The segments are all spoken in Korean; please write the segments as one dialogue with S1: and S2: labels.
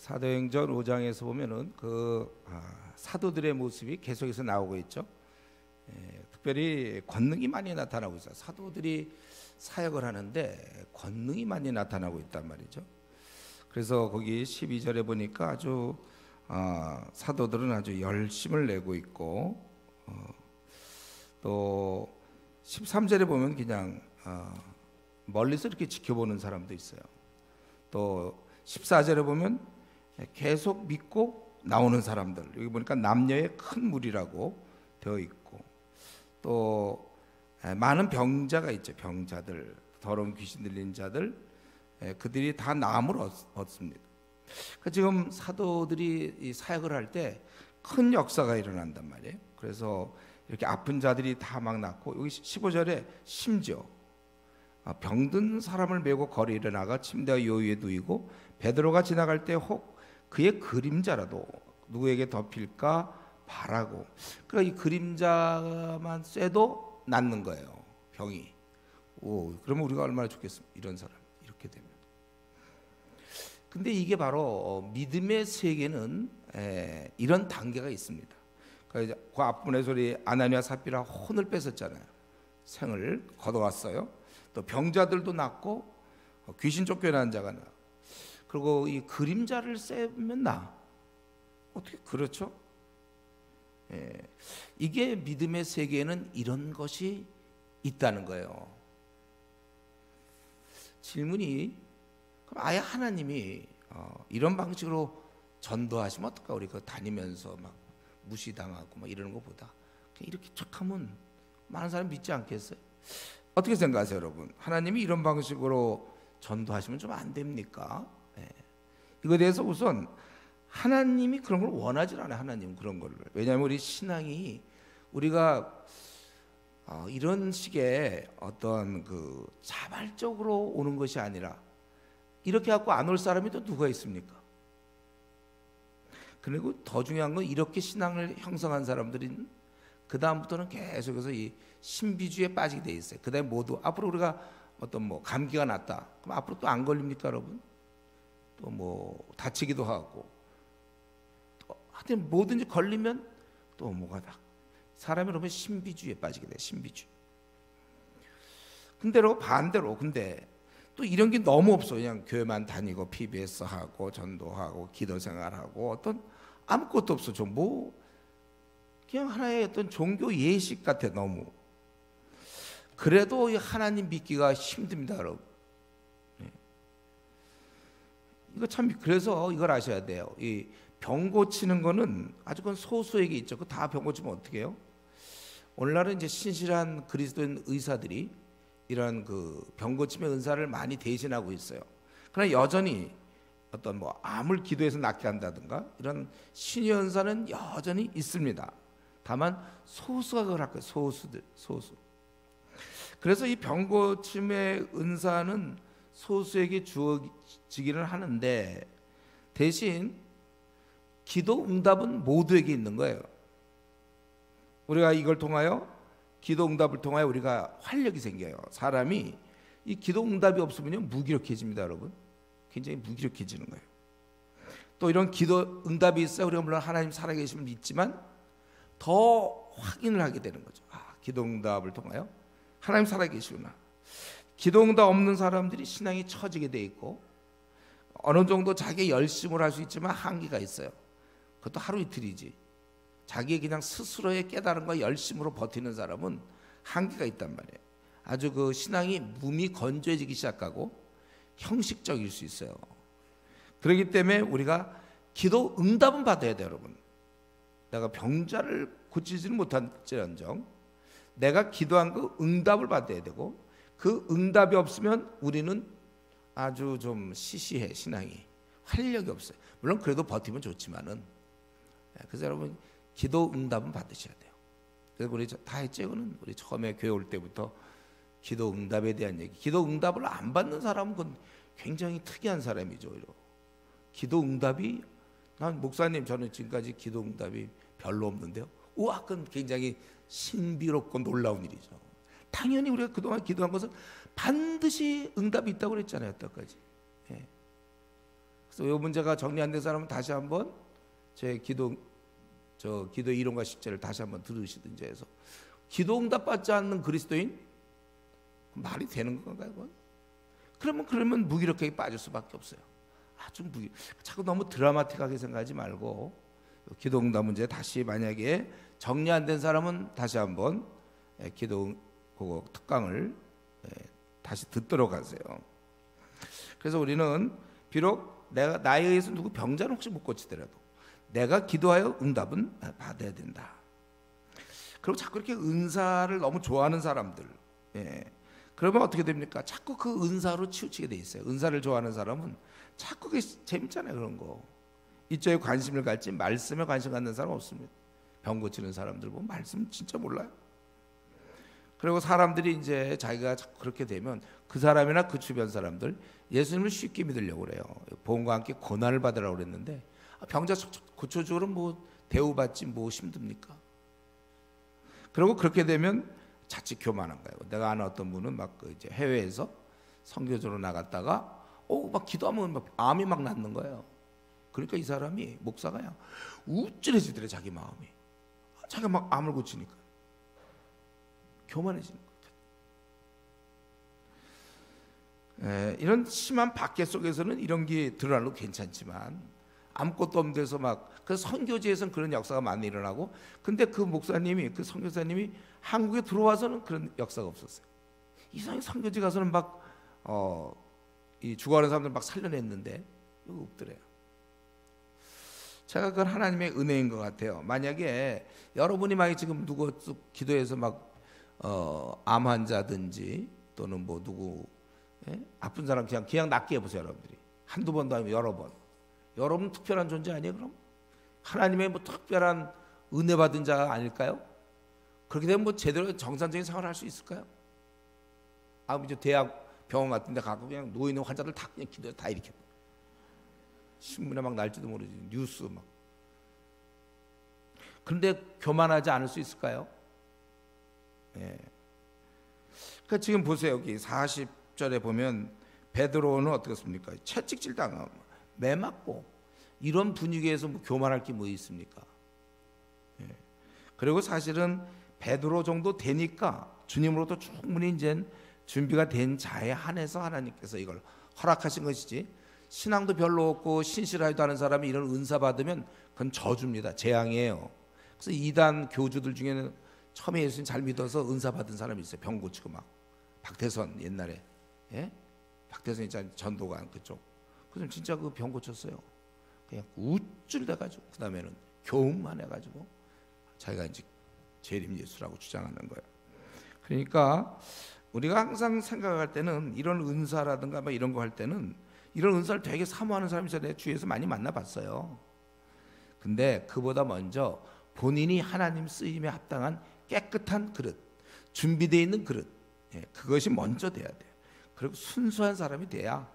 S1: 사도행전 5장에서 보면은 사도들의 모습이 계속해서 나오고 있죠. 특별히 권능이 많이 나타나고 있어요. 사도들이 사역을 하는데 권능이 많이 나타나고 있단 말이죠. 그래서 거기 12절에 보니까 아주 사도들은 아주 열심을 내고 있고, 또 13절에 보면 그냥 멀리서 이렇게 지켜보는 사람도 있어요. 또 14절에 보면 계속 믿고 나오는 사람들, 여기 보니까 남녀의 큰 무리라고 되어 있고, 또 많은 병자가 있죠. 병자들, 더러운 귀신 들린 자들, 그들이 다 나음을 얻습니다. 지금 사도들이 이 사역을 할 때 큰 역사가 일어난단 말이에요. 그래서 이렇게 아픈 자들이 다 막 낫고, 여기 15절에 심지어 병든 사람을 메고 거리에 나가 침대와 요 위에 누이고, 베드로가 지나갈 때 혹 그의 그림자라도 누구에게 덮일까 바라고. 그러니까 이 그림자만 쐬도 낫는 거예요, 병이. 그러면 우리가 얼마나 좋겠습니까? 이런 사람 이렇게 되면. 근데 이게 바로 믿음의 세계는 이런 단계가 있습니다. 그 앞부분에서 우리 아나니아 삽비라 혼을 뺏었잖아요. 생을 거둬왔어요. 또 병자들도 낫고 귀신 쫓겨난 자가 나. 그리고 이 그림자를 쐬면 나. 어떻게 그렇죠? 이게 믿음의 세계에는 이런 것이 있다는 거예요. 질문이, 그럼 아예 하나님이 이런 방식으로 전도하시면 어떨까? 우리 다니면서 막 무시당하고 막 이러는 것보다 그냥 이렇게 척하면 많은 사람이 믿지 않겠어요? 어떻게 생각하세요, 여러분? 하나님이 이런 방식으로 전도하시면 좀 안 됩니까? 이거에 대해서 우선 하나님이 그런 걸 원하지 않아요. 하나님은 그런 걸. 왜냐하면 우리 신앙이, 우리가 이런 식의 어떤 자발적으로 오는 것이 아니라, 이렇게 갖고 안 올 사람이 또 누가 있습니까? 그리고 더 중요한 건, 이렇게 신앙을 형성한 사람들은 그 다음부터는 계속해서 이 신비주의에 빠지게 돼 있어요. 그 다음에 모두 앞으로 우리가 어떤 감기가 났다, 그럼 앞으로 또 안 걸립니까, 여러분? 또 다치기도 하고, 하여튼 뭐든지 걸리면 또 뭐가 다, 사람이 그러면 신비주의에 빠지게 돼. 신비주의. 반대로 근데 또 이런 게 너무 없어. 그냥 교회만 다니고 PBS 하고 전도하고 기도 생활하고 어떤 아무것도 없어. 그냥 하나의 어떤 종교 예식 같아. 너무. 그래도 하나님 믿기가 힘듭니다, 여러분. 이거 참, 그래서 이걸 아셔야 돼요. 이 병 고치는 거는 아주 그건 소수에게 있죠. 그 다 병 고치면 어떻게 해요? 오늘날은 이제 신실한 그리스도인 의사들이 이런 병 고침의 은사를 많이 대신하고 있어요. 그러나 여전히 어떤 암을 기도해서 낫게 한다든가 이런 신의 은사는 여전히 있습니다. 다만 소수가 그걸 할 거예요. 소수. 그래서 이 병 고침의 은사는 소수에게 주어지기는 하는데, 대신 기도 응답은 모두에게 있는 거예요. 우리가 이걸 통하여, 기도 응답을 통하여 우리가 활력이 생겨요. 사람이 이 기도 응답이 없으면요, 무기력해집니다, 여러분. 굉장히 무기력해지는 거예요. 또 이런 기도 응답이 있어야 우리가 물론 하나님 살아계심을 믿지만 더 확인을 하게 되는 거죠. 기도 응답을 통하여 하나님 살아계시구나. 기도 응답 없는 사람들이 신앙이 처지게 돼 있고, 어느 정도 자기의 열심을 할 수 있지만 한계가 있어요. 그것도 하루 이틀이지. 자기의 그냥 스스로의 깨달음과 열심으로 버티는 사람은 한계가 있단 말이에요. 아주 신앙이 몸이 건조해지기 시작하고 형식적일 수 있어요. 그렇기 때문에 우리가 기도 응답은 받아야 돼요, 여러분. 내가 병자를 고치지는 못할지언정 내가 기도한 그 응답을 받아야 되고, 그 응답이 없으면 우리는 아주 좀 시시해. 신앙이 활력이 없어요. 물론 그래도 버티면 좋지만은. 그래서 여러분, 기도 응답은 받으셔야 돼요. 그래서 우리 다 했죠. 이거는 우리 처음에 교회 올 때부터 기도 응답에 대한 얘기. 기도 응답을 안 받는 사람은 그건 굉장히 특이한 사람이죠. 기도 응답이, 난 목사님 저는 지금까지 기도 응답이 별로 없는데요. 우와, 그건 굉장히 신비롭고 놀라운 일이죠. 당연히 우리가 그동안 기도한 것은 반드시 응답이 있다고 그랬잖아요, 여태까지. 그래서 이 문제가 정리 안 된 사람은 다시 한번 제 기도 이론과 실제를 다시 한번 들으시든지 해서, 기도응답 받지 않는 그리스도인 말이 되는 건가요? 그건? 그러면 무기력하게 빠질 수밖에 없어요. 자꾸 너무 드라마틱하게 생각하지 말고, 기도응답 문제 다시 만약에 정리 안 된 사람은 다시 한번 기도 그거 특강을 다시 듣도록 하세요. 그래서 우리는 비록 나에 의해서 누구 병자는 혹시 못 고치더라도 내가 기도하여 응답은 받아야 된다. 그리고 자꾸 이렇게 은사를 너무 좋아하는 사람들, 그러면 어떻게 됩니까? 자꾸 그 은사로 치우치게 돼 있어요. 은사를 좋아하는 사람은 자꾸 그게 재밌잖아요. 그런 거 이쪽에 관심을 갖지 말씀에 관심 갖는 사람 없습니다. 병 고치는 사람들 보면 말씀 진짜 몰라요. 그리고 사람들이 이제 자기가 자꾸 그렇게 되면 그 사람이나 그 주변 사람들 예수님을 쉽게 믿으려고 그래요. 복음과 함께 고난을 받으라고 그랬는데, 병자 고쳐주고는 뭐 대우받지 뭐 힘듭니까? 그리고 그렇게 되면 자칫 교만한 거예요. 내가 아는 어떤 분은 막 이제 해외에서 선교조로 나갔다가 막 기도하면 막 암이 막 낫는 거예요. 그러니까 이 사람이 목사가요 우쭐해지더래. 자기 마음이, 자기가 막 암을 고치니까 교만해지는 거죠. 이런 심한 박해 속에서는 이런 게 드러나도 괜찮지만, 아무것도 없는 데서 그 선교지에서는 그런 역사가 많이 일어나고, 근데 그 목사님이, 그 선교사님이 한국에 들어와서는 그런 역사가 없었어요. 이상하게 선교지 가서는 이 죽어가는 사람들 막 살려냈는데 이거 없더래요. 제가 그건 하나님의 은혜인 것 같아요. 만약에 여러분이 막 지금 누구 기도해서 암 환자든지 또는 뭐 누구 아픈 사람 그냥 낫게 해보세요. 여러분들이 한두 번도 아니고 여러 번. 여러분 특별한 존재 아니에요? 그럼 하나님의 뭐 특별한 은혜 받은 자 아닐까요? 그렇게 되면 뭐 제대로 정상적인 생활을 할 수 있을까요? 이제 대학 병원 같은 데 가고 그냥 누워있는 환자들 다 그냥 기도해서 다 일으켜, 신문에 막 날지도 모르지, 뉴스 막. 그런데 교만하지 않을 수 있을까요? 그러니까 지금 보세요. 여기 40절에 보면 베드로는 어떻겠습니까? 채찍질 당하고 매 맞고 이런 분위기에서 뭐 교만할 게 뭐 있습니까? 그리고 사실은 베드로 정도 되니까 주님으로부터 충분히 이제 준비가 된 자에 한해서 하나님께서 이걸 허락하신 것이지, 신앙도 별로 없고 신실하지도 않은 사람이 이런 은사 받으면 그건 저주입니다. 재앙이에요. 그래서 이단 교주들 중에는 처음에 예수님 잘 믿어서 은사 받은 사람이 있어요. 병 고치고 막. 박태선 옛날에, 박태선 있잖아요. 전도관 그쪽. 그래서 진짜 그 병 고쳤어요. 그냥 우쭐대가지고 그 다음에는 교훈만 해가지고 자기가 이제 재림 예수라고 주장하는 거예요. 그러니까 우리가 항상 생각할 때는 이런 은사라든가 뭐 이런 거 할 때는 이런 은사를 되게 사모하는 사람이 내 주위에서 많이 만나봤어요. 근데 그보다 먼저 본인이 하나님 쓰임에 합당한 깨끗한 그릇, 준비되어 있는 그릇, 그것이 먼저 돼야 돼요. 그리고 순수한 사람이 돼야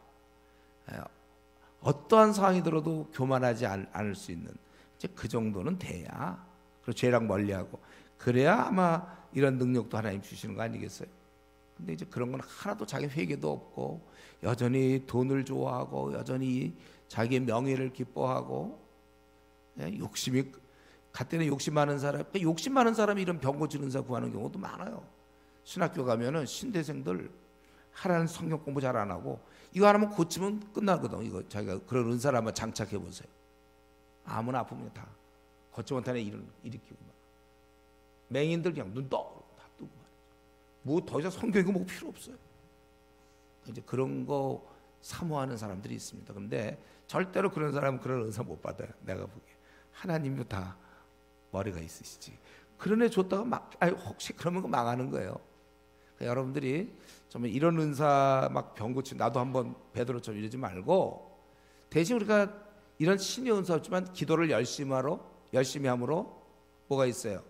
S1: 어떠한 상황이 들어도 교만하지 않을 수 있는 이제 그 정도는 돼야, 그리고 죄랑 멀리하고 그래야 아마 이런 능력도 하나님 주시는 거 아니겠어요? 근데 이제 그런 건 하나도 자기 회개도 없고 여전히 돈을 좋아하고 여전히 자기의 명예를 기뻐하고, 욕심이 갓대는 욕심 많은 사람, 욕심 많은 사람이 이런 병 고치는 은사 구하는 경우도 많아요. 신학교 가면은 신대생들 하라는 성경 공부 잘 안 하고 이거 하나만 고치면 끝나거든. 이거 자기가 그런 은사를 한번 장착해 보세요. 아무나 아프면 다 걷지 못하는 일을 일으키고 막. 맹인들 그냥 눈 떠 다 뜨고 뭐 더 이상 성경이고 뭐 필요 없어요. 이제 그런 거 사모하는 사람들이 있습니다. 그런데 절대로 그런 사람은 그런 은사 못 받아요. 내가 보기에 하나님도 다 머리가 있으시지. 그런 애 줬다가 혹시 그러면 망하는 거예요. 그러니까 여러분들이 정말 이런 은사 막 병 고치 나도 한번 베드로처럼 이러지 말고, 대신 우리가 이런 신의 은사 없지만 기도를 열심히 함으로 뭐가 있어요?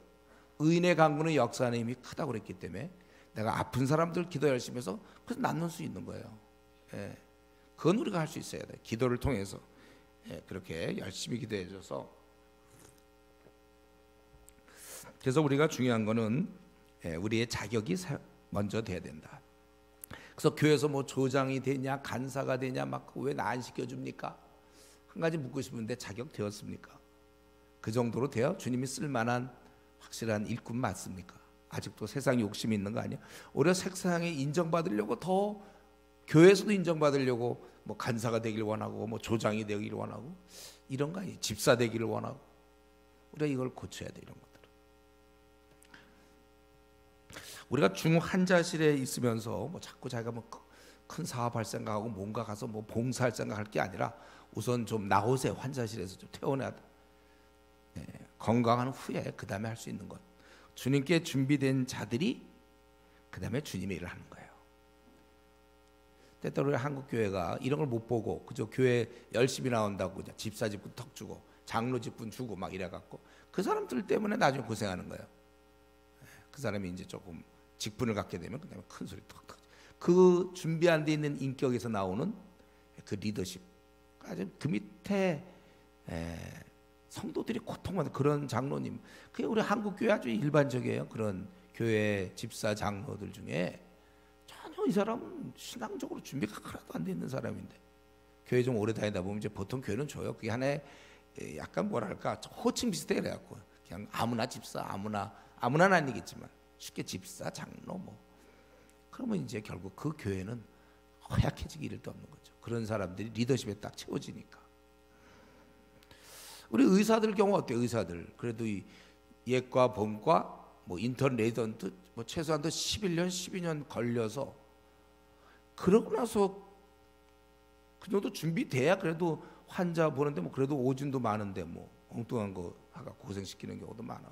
S1: 의인의 강구는 역사하는 힘이 크다고 그랬기 때문에 내가 아픈 사람들 기도 열심히 해서 그래서 낫는 수 있는 거예요. 그건 우리가 할 수 있어야 돼요. 기도를 통해서 그렇게 열심히 기도해줘서. 그래서 우리가 중요한 거는 우리의 자격이 먼저 돼야 된다. 그래서 교회에서 뭐 조장이 되냐 간사가 되냐 막 왜 나 안 시켜줍니까? 한 가지 묻고 싶은데 자격 되었습니까? 그 정도로 되어 주님이 쓸만한 확실한 일꾼 맞습니까? 아직도 세상 욕심이 있는 거 아니야? 오히려 세상에 인정받으려고 더 교회에서도 인정받으려고 뭐 간사가 되길 원하고 뭐 조장이 되길 원하고 이런 거 아니에요? 집사 되기를 원하고. 우리가 이걸 고쳐야 돼. 이런 것들. 우리가 중환자실에 있으면서 뭐 자꾸 자기가 뭐 큰 사업할 생각하고 뭔가 가서 뭐 봉사할 생각할 게 아니라 우선 좀 나오세요. 환자실에서 좀 퇴원해야 돼. 네, 건강한 후에 그 다음에 할 수 있는 것. 주님께 준비된 자들이 그 다음에 주님의 일을 하는 거예요. 때때로 한국 교회가 이런 걸 못 보고 그저 교회 열심히 나온다고 그냥 집사 직분 턱 주고 장로 직분 주고 막 이래갖고 그 사람들 때문에 나중에 고생하는 거예요. 그 사람이 이제 조금 직분을 갖게 되면 그다음에 큰 소리 턱턱. 그 준비 안 돼 있는 인격에서 나오는 그 리더십, 아주 그 밑에 성도들이 고통받는 그런 장로님, 그게 우리 한국 교회 아주 일반적이에요. 그런 교회 집사 장로들 중에 전혀 이 사람은 신앙적으로 준비가 하나도 안 돼 있는 사람인데 교회 좀 오래 다니다 보면 이제 보통 교회는 줘요. 그게 하나의 약간 뭐랄까 호칭 비슷해 그래갖고 그냥 아무나 집사, 아무나는 아니겠지만 쉽게 집사 장로 뭐 그러면 이제 결국 그 교회는 허약해지기 이를데 없는 거죠. 그런 사람들이 리더십에 딱 채워지니까. 우리 의사들 경우 어때요? 의사들 그래도 이 예과, 본과, 뭐 인턴, 레지던트 뭐 최소한도 11년, 12년 걸려서 그러고 나서 그 정도 준비돼야 그래도 환자 보는데 뭐 그래도 오진도 많은데 뭐 엉뚱한 거 하가 고생시키는 경우도 많아.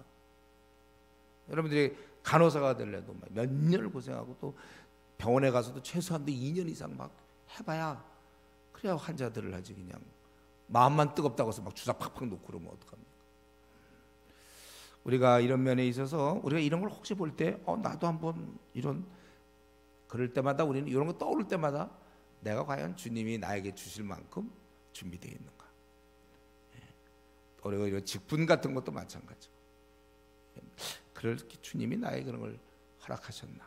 S1: 여러분들이 간호사가 되려도 몇 년을 고생하고 또 병원에 가서도 최소한도 2년 이상 막 해봐야 그래야 환자들을 하지. 그냥 마음만 뜨겁다고 해서 막 주사 팍팍 놓고 그러면 어떡합니까? 우리가 이런 면에 있어서 우리가 이런 걸 혹시 볼 때 나도 한번 이런 그럴 때마다 우리는 이런 거 떠오를 때마다 내가 과연 주님이 나에게 주실 만큼 준비되어 있는가? 그리고 이런 직분 같은 것도 마찬가지고. 그렇게 주님이 나에게 그런 걸 허락하셨나?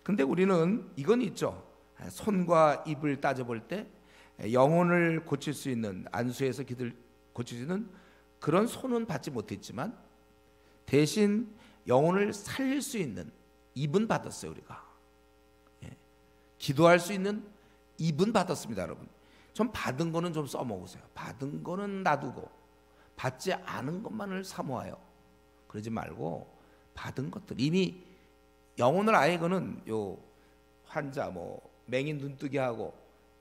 S1: 근데 우리는 이건 있죠. 손과 입을 따져볼 때 영혼을 고칠 수 있는 안수에서 기들 고칠 수 있는 그런 손은 받지 못했지만 대신 영혼을 살릴 수 있는 입은 받았어요. 우리가 기도할 수 있는 입은 받았습니다. 여러분 좀 받은 거는 좀 써먹으세요. 받은 거는 놔두고 받지 않은 것만을 사모하여 그러지 말고 받은 것들 이미 영혼을 아예 그는 요 환자 뭐 맹인 눈뜨게 하고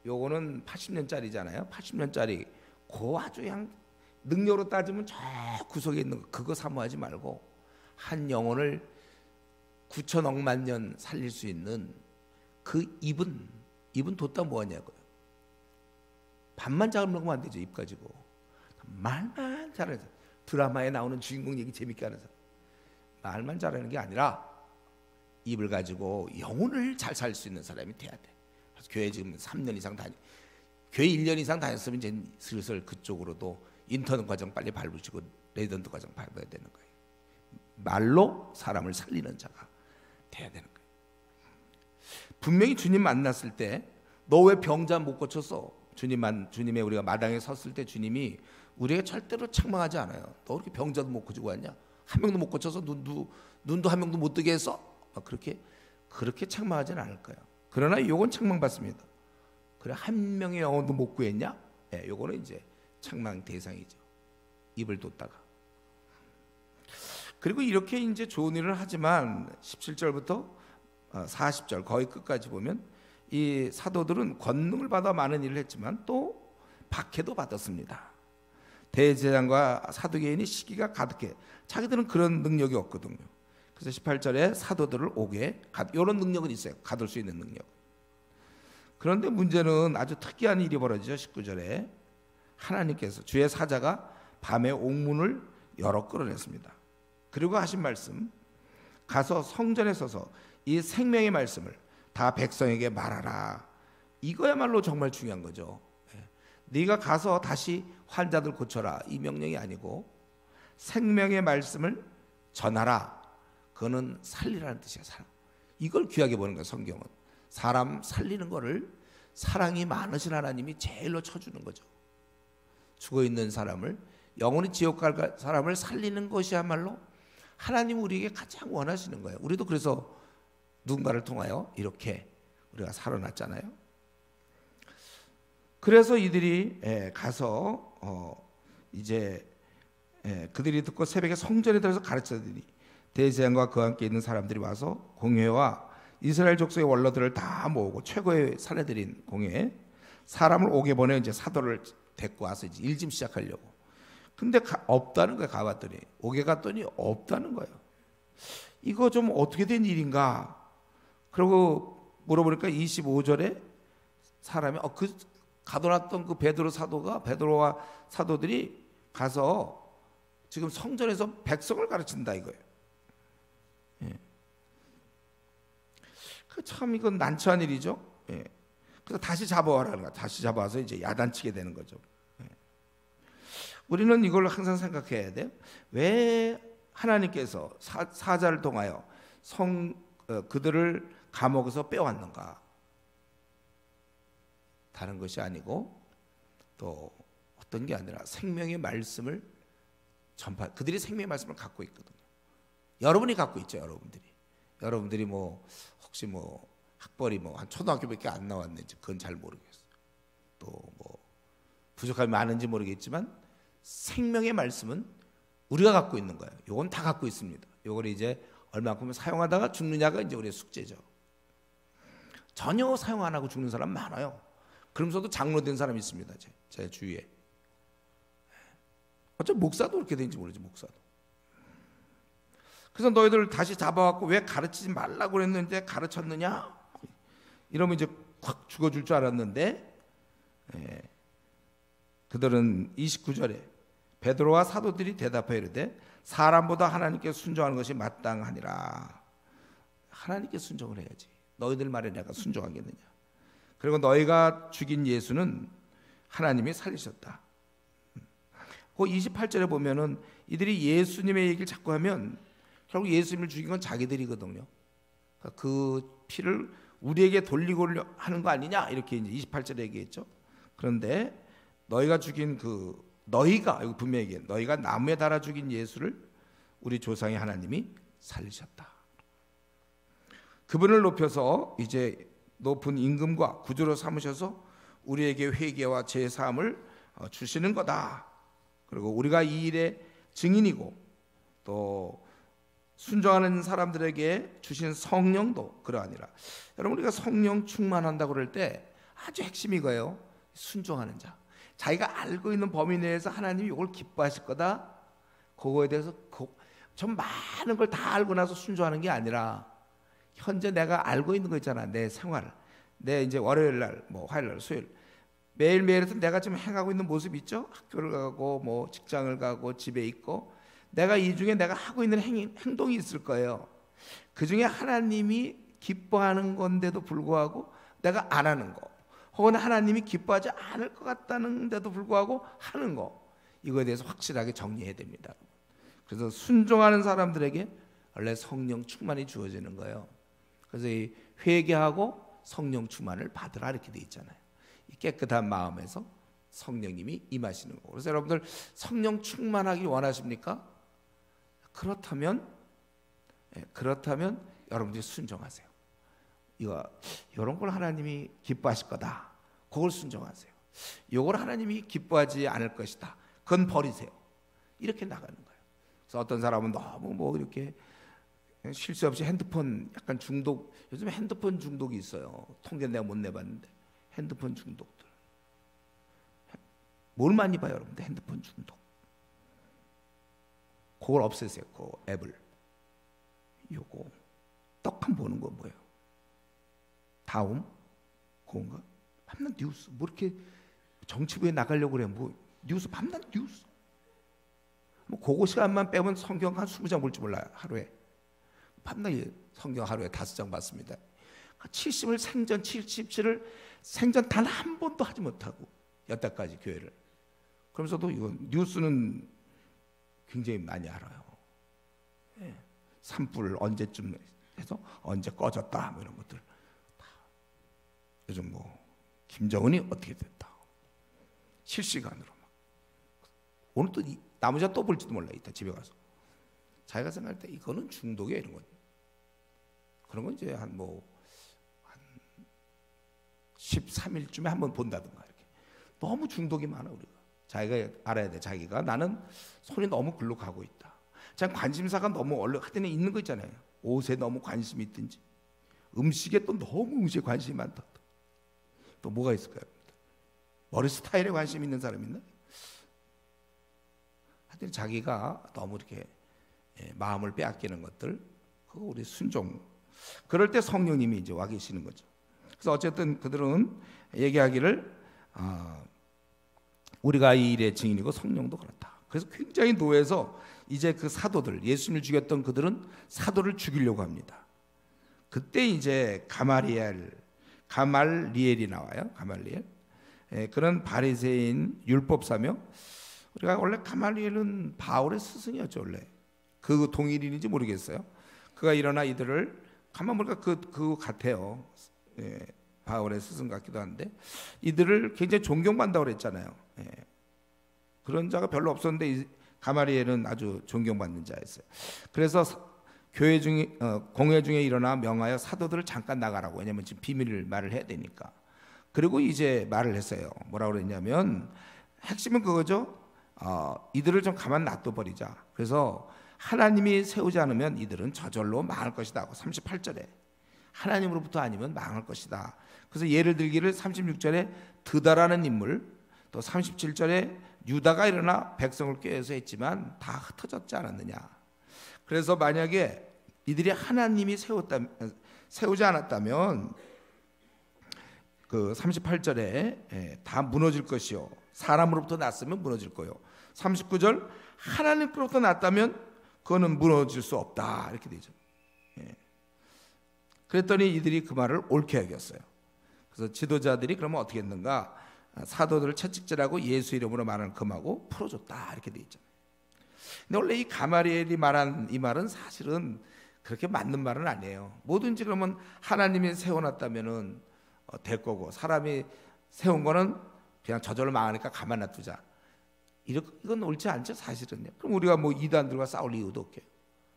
S1: 요거는 80년짜리잖아요. 80년짜리 그 아주 그냥 능력으로 따지면 저 구석에 있는 거 그거 사모하지 말고 한 영혼을 9천억만 년 살릴 수 있는 그 입은 뒀다 뭐하냐고요. 밥만 잘 먹으면 안 되죠. 입 가지고 말만 잘하는 사람. 드라마에 나오는 주인공 얘기 재밌게 하는 사람. 말만 잘하는 게 아니라 입을 가지고 영혼을 잘 살 수 있는 사람이 돼야 돼. 그래서 교회 지금 3년 이상 교회 1년 이상 다녔으면 이제 슬슬 그쪽으로도 인턴 과정 빨리 밟으시고 레지던트 과정 밟아야 되는 거예요. 말로 사람을 살리는 자가 돼야 되는 거예요. 분명히 주님 만났을 때 너 왜 병자 못 고쳤어? 주님의 우리가 마당에 섰을 때 주님이 우리에게 절대로 책망하지 않아요. 너 그렇게 병자도 못 고치고 왔냐? 한 명도 못 고쳐서 눈도 한 명도 못 뜨게 했어? 그렇게 책망하지는 않을 거예요. 그러나 요건 책망받습니다. 그래 한 명의 영혼도 못 구했냐? 요거는 이제 책망 대상이죠. 입을 뒀다가. 그리고 이렇게 이제 좋은 일을 하지만 17절부터 40절 거의 끝까지 보면 이 사도들은 권능을 받아 많은 일을 했지만 또 박해도 받았습니다. 대제사장과 사두개인이 시기가 가득해. 자기들은 그런 능력이 없거든요. 그래서 18절에 사도들을 옥에 이런 능력은 있어요. 가둘 수 있는 능력. 그런데 문제는 아주 특이한 일이 벌어지죠. 19절에 하나님께서 주의 사자가 밤에 옥문을 열어 끌어냈습니다. 그리고 하신 말씀, 가서 성전에 서서 이 생명의 말씀을 다 백성에게 말하라. 이거야말로 정말 중요한 거죠. 네가 가서 다시 환자들 고쳐라. 이 명령이 아니고 생명의 말씀을 전하라. 그거는 살리라는 뜻이야. 사람. 이걸 귀하게 보는 거야. 성경은 사람 살리는 거를 사랑이 많으신 하나님이 제일로 쳐주는 거죠. 죽어 있는 사람을, 영원히 지옥 갈 사람을 살리는 것이야말로 하나님 우리에게 가장 원하시는 거예요. 우리도 그래서 누군가를 통하여 이렇게 우리가 살아났잖아요. 그래서 이들이 가서 이제 그들이 듣고 새벽에 성전에 들어서 가르치더니 대제사장과 그와 함께 있는 사람들이 와서 공회와 이스라엘 족속의 원로들을 다 모으고 최고의 사내들인 공회에 사람을 옥에 보내 이제 사도를 데리고 와서 이제 일 좀 시작하려고. 근데 없다는 거예요. 가봤더니 옥에 갔더니 없다는 거예요. 이거 좀 어떻게 된 일인가? 그리고 물어보니까 25절에 사람이 그 가둬놨던 그 베드로와 사도들이 가서 지금 성전에서 백성을 가르친다 이거예요. 예. 참 이건 난처한 일이죠. 예. 그래서 다시 잡아와라는 거야. 다시 잡아와서 이제 야단치게 되는 거죠. 예. 우리는 이걸 항상 생각해야 돼요. 왜 하나님께서 사자를 통하여 그들을 감옥에서 빼왔는가? 다른 것이 아니고 또 어떤 게 아니라 생명의 말씀을 그들이 생명의 말씀을 갖고 있거든요. 여러분이 갖고 있죠. 여러분들이 뭐 혹시 뭐 학벌이 뭐 한 초등학교밖에 안 나왔는지 그건 잘 모르겠어요. 또 뭐 부족함이 많은지 모르겠지만 생명의 말씀은 우리가 갖고 있는 거예요. 요건 다 갖고 있습니다. 요걸 이제 얼마큼 사용하다가 죽느냐가 이제 우리의 숙제죠. 전혀 사용 안 하고 죽는 사람 많아요. 그러면서도 장로 된 사람이 있습니다. 제 주위에. 어차피 목사도 그렇게 되는지 모르지, 목사도. 그래서 너희들 다시 잡아갖고 왜 가르치지 말라고 그랬는데 가르쳤느냐? 이러면 이제 확 죽어줄 줄 알았는데, 그들은 29절에 베드로와 사도들이 대답하여 이르되 사람보다 하나님께 순종하는 것이 마땅하니라. 하나님께 순종을 해야지. 너희들 말에 내가 순종하겠느냐? 그리고 너희가 죽인 예수는 하나님이 살리셨다. 그 28절에 보면은 이들이 예수님의 얘기를 자꾸 하면 결국 예수님을 죽인 건 자기들이거든요. 그 피를 우리에게 돌리고 하는 거 아니냐 이렇게 이제 28절에 얘기했죠. 그런데 너희가 죽인 너희가 여기 분명히 얘기해. 너희가 나무에 달아 죽인 예수를 우리 조상의 하나님이 살리셨다. 그분을 높여서 이제 높은 임금과 구주로 삼으셔서 우리에게 회개와 죄 사함을 주시는 거다. 그리고 우리가 이 일의 증인이고 또 순종하는 사람들에게 주신 성령도 그러하니라. 여러분 우리가 성령 충만한다고 그럴 때 아주 핵심이 이거예요. 순종하는 자. 자기가 알고 있는 범위 내에서 하나님이 이걸 기뻐하실 거다. 그거에 대해서 좀 많은 걸 다 알고 나서 순종하는 게 아니라 현재 내가 알고 있는 거 있잖아. 내 생활. 내 이제 월요일 날, 뭐 화요일 날, 수요일 매일매일에서 내가 지금 행하고 있는 모습 있죠? 학교를 가고 뭐 직장을 가고 집에 있고 내가 이 중에 내가 하고 있는 행동이 있을 거예요. 그 중에 하나님이 기뻐하는 건데도 불구하고 내가 안 하는 거, 혹은 하나님이 기뻐하지 않을 것 같다는데도 불구하고 하는 거, 이거에 대해서 확실하게 정리해야 됩니다. 그래서 순종하는 사람들에게 원래 성령 충만이 주어지는 거예요. 그래서 이 회개하고 성령 충만을 받으라 이렇게 돼 있잖아요. 이 깨끗한 마음에서 성령님이 임하시는 거고. 그래서 여러분들 성령 충만하기 원하십니까? 그렇다면 여러분들이 순종하세요. 이런 걸 하나님이 기뻐하실 거다. 그걸 순종하세요. 이걸 하나님이 기뻐하지 않을 것이다. 그건 버리세요. 이렇게 나가는 거예요. 그래서 어떤 사람은 너무 뭐 이렇게 쉴 새 없이 핸드폰 약간 중독, 요즘에 핸드폰 중독이 있어요. 통계 내가 못 내봤는데 핸드폰 중독들 뭘 많이 봐요 여러분들. 핸드폰 중독 그걸 없애세요. 그 앱을. 요거 떡한 보는 거 뭐예요? 다음 그건가? 밤낮 뉴스 뭐 이렇게 정치부에 나가려고 그래. 뭐 뉴스 밤낮 뉴스 뭐 그거 시간만 빼면 성경 한 20장 볼 줄 몰라요 하루에. 밤낮 성경 하루에 5장 봤습니다. 70을 생전 77을 생전 단 한 번도 하지 못하고 여태까지 교회를. 그러면서도 이거 뉴스는 굉장히 많이 알아요. 예. 산불 언제쯤 해서 언제 꺼졌다 뭐 이런 것들 다. 요즘 뭐 김정은이 어떻게 됐다 실시간으로 막 오늘 또 나머지가 또 볼지도 몰라. 이따 집에 가서 자기가 생각할 때 이거는 중독이야 이런 건. 그런 건 이제 한 13일쯤에 한번 본다든가 이렇게. 너무 중독이 많아 우리가. 자기가 알아야 돼. 자기가 나는 손이 너무 글로 가고 있다. 자, 관심사가 너무 얼른 하여튼 있는 거 있잖아요. 옷에 너무 관심이 있든지, 음식에 또 너무 음식에 관심이 많다. 또 뭐가 있을까요? 머리 스타일에 관심 있는 사람 있나? 하여튼 자기가 너무 이렇게 마음을 빼앗기는 것들, 그거 우리 순종. 그럴 때 성령님이 이제 와 계시는 거죠. 그래서 어쨌든 그들은 얘기하기를 우리가 이 일의 증인이고 성령도 그렇다. 그래서 굉장히 노해서 이제 그 사도들, 예수님을 죽였던 그들은 사도를 죽이려고 합니다. 그때 이제 가말리엘이 나와요. 가말리엘. 그런 바리새인 율법사며, 우리가 원래 가말리엘은 바울의 스승이었죠. 원래 그 동일인인지 모르겠어요. 그가 일어나 이들을 가만 보니까 그 같아요. 바울의 스승 같기도 한데 이들을 굉장히 존경받는다고 그랬잖아요. 그런 자가 별로 없었는데 가말리엘은 아주 존경받는 자였어요. 그래서 교회 중에 공회 중에 일어나 명하여 사도들을 잠깐 나가라고. 왜냐하면 지금 비밀을 말을 해야 되니까. 그리고 이제 말을 했어요. 뭐라고 그랬냐면 핵심은 그거죠. 이들을 좀 가만 놔둬버리자. 그래서 하나님이 세우지 않으면 이들은 저절로 망할 것이다 하고 38절에 하나님으로부터 아니면 망할 것이다. 그래서 예를 들기를 36절에 드다라는 인물, 또 37절에 유다가 일어나 백성을 꾀해서 했지만 다 흩어졌지 않았느냐. 그래서 만약에 이들이 하나님이 세우지 않았다면 그 38절에 다 무너질 것이요, 사람으로부터 났으면 무너질 거요. 39절 하나님으로부터 났다면 그거는 무너질 수 없다 이렇게 되죠. 그랬더니 이들이 그 말을 옳게 여겼어요. 그래서 지도자들이 그러면 어떻게 했는가? 사도들을 채찍질하고 예수 이름으로 말을 금하고 풀어줬다 이렇게 돼 있잖아요. 근데 원래 이 가말리엘이 말한 이 말은 사실은 그렇게 맞는 말은 아니에요. 뭐든지 그러면 하나님이 세워놨다면은 될 거고, 사람이 세운 거는 그냥 저절로 망하니까 가만 놔두자. 이건 옳지 않죠 사실은요. 그럼 우리가 뭐 이단들과 싸울 이유도 없게.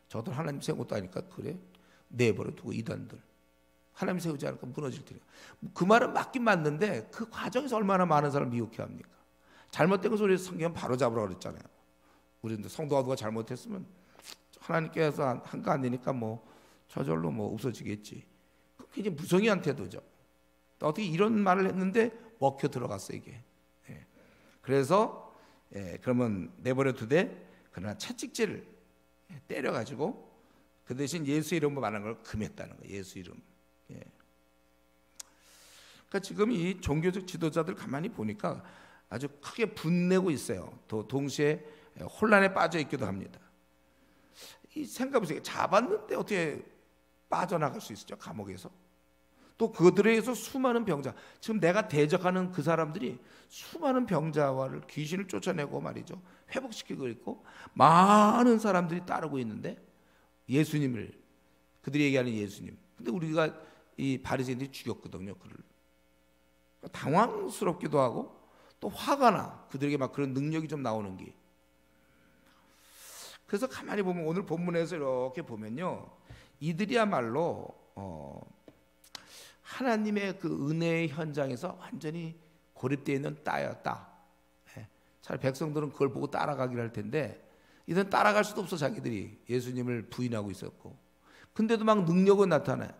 S1: 저들 하나님 세운 것도 아니까 그래 내버려 두고 이단들 하나님 세우지 않을까 무너질 테니까. 그 말은 맞긴 맞는데 그 과정에서 얼마나 많은 사람을 미혹해 합니까? 잘못된 것을 우리 성경 바로 잡으라고 그랬잖아요. 우리도 성도가 누가 잘못했으면 하나님께서 한 거 아니니까 뭐 저절로 뭐 없어지겠지. 굉장히 무성의한 태도죠. 어떻게 이런 말을 했는데 먹혀 들어갔어 이게. 그래서 그러면 내버려 두되 그러나 채찍질을 때려가지고 그 대신 예수 이름으로 말하는 걸 금했다는 거예요. 예수 이름. 그러니까 지금 이 종교적 지도자들 가만히 보니까 아주 크게 분내고 있어요. 또 동시에 혼란에 빠져 있기도 합니다. 이 생각해보세요. 잡았는데 어떻게 빠져나갈 수 있었죠? 감옥에서. 또 그들에 의해서 수많은 병자, 지금 내가 대적하는 그 사람들이 수많은 병자와를 귀신을 쫓아내고 말이죠, 회복시키고 있고 많은 사람들이 따르고 있는데 예수님을, 그들이 얘기하는 예수님. 근데 우리가 이 바리새인들이 죽였거든요. 그를. 당황스럽기도 하고 또 화가 나. 그들에게 막 그런 능력이 좀 나오는 게. 그래서 가만히 보면 오늘 본문에서 이렇게 보면요, 이들이야말로 하나님의 그 은혜의 현장에서 완전히 고립되어 있는 따였다. 차라리 백성들은 그걸 보고 따라가기를 할 텐데 이들은 따라갈 수도 없어. 자기들이 예수님을 부인하고 있었고, 근데도 막 능력은 나타나요.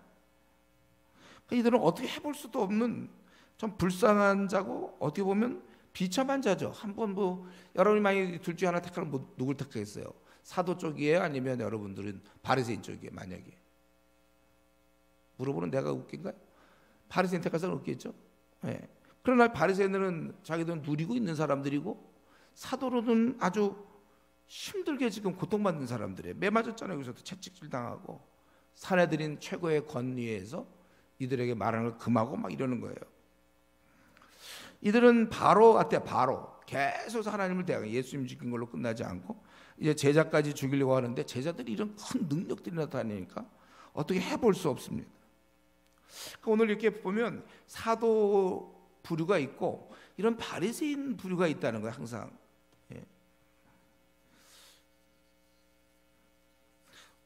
S1: 이들은 어떻게 해볼 수도 없는 좀 불쌍한 자고 어떻게 보면 비참한 자죠. 한번 뭐 여러분이 만약에 둘 중에 하나 택하면 뭐 누굴 택하겠어요? 사도 쪽이에요? 아니면 여러분들은 바리새인 쪽이에요? 만약에 물어보는 내가 웃긴가요? 바리새인 택해서는 웃겠죠. 그러나 바리새인들은 자기들은 누리고 있는 사람들이고 사도로는 아주 힘들게 지금 고통받는 사람들이에요. 매 맞았잖아요. 여기서도 채찍질 당하고 사내들인 최고의 권위에서 이들에게 말하는 걸 금하고 막 이러는 거예요. 이들은 바로 같아. 바로 계속 하나님을 대하고 예수님 죽인 걸로 끝나지 않고 이제 제자까지 죽이려고 하는데 제자들이 이런 큰 능력들이 나타나니까 어떻게 해볼 수 없습니다. 오늘 이렇게 보면 사도 부류가 있고 이런 바리새인 부류가 있다는 거예요. 항상.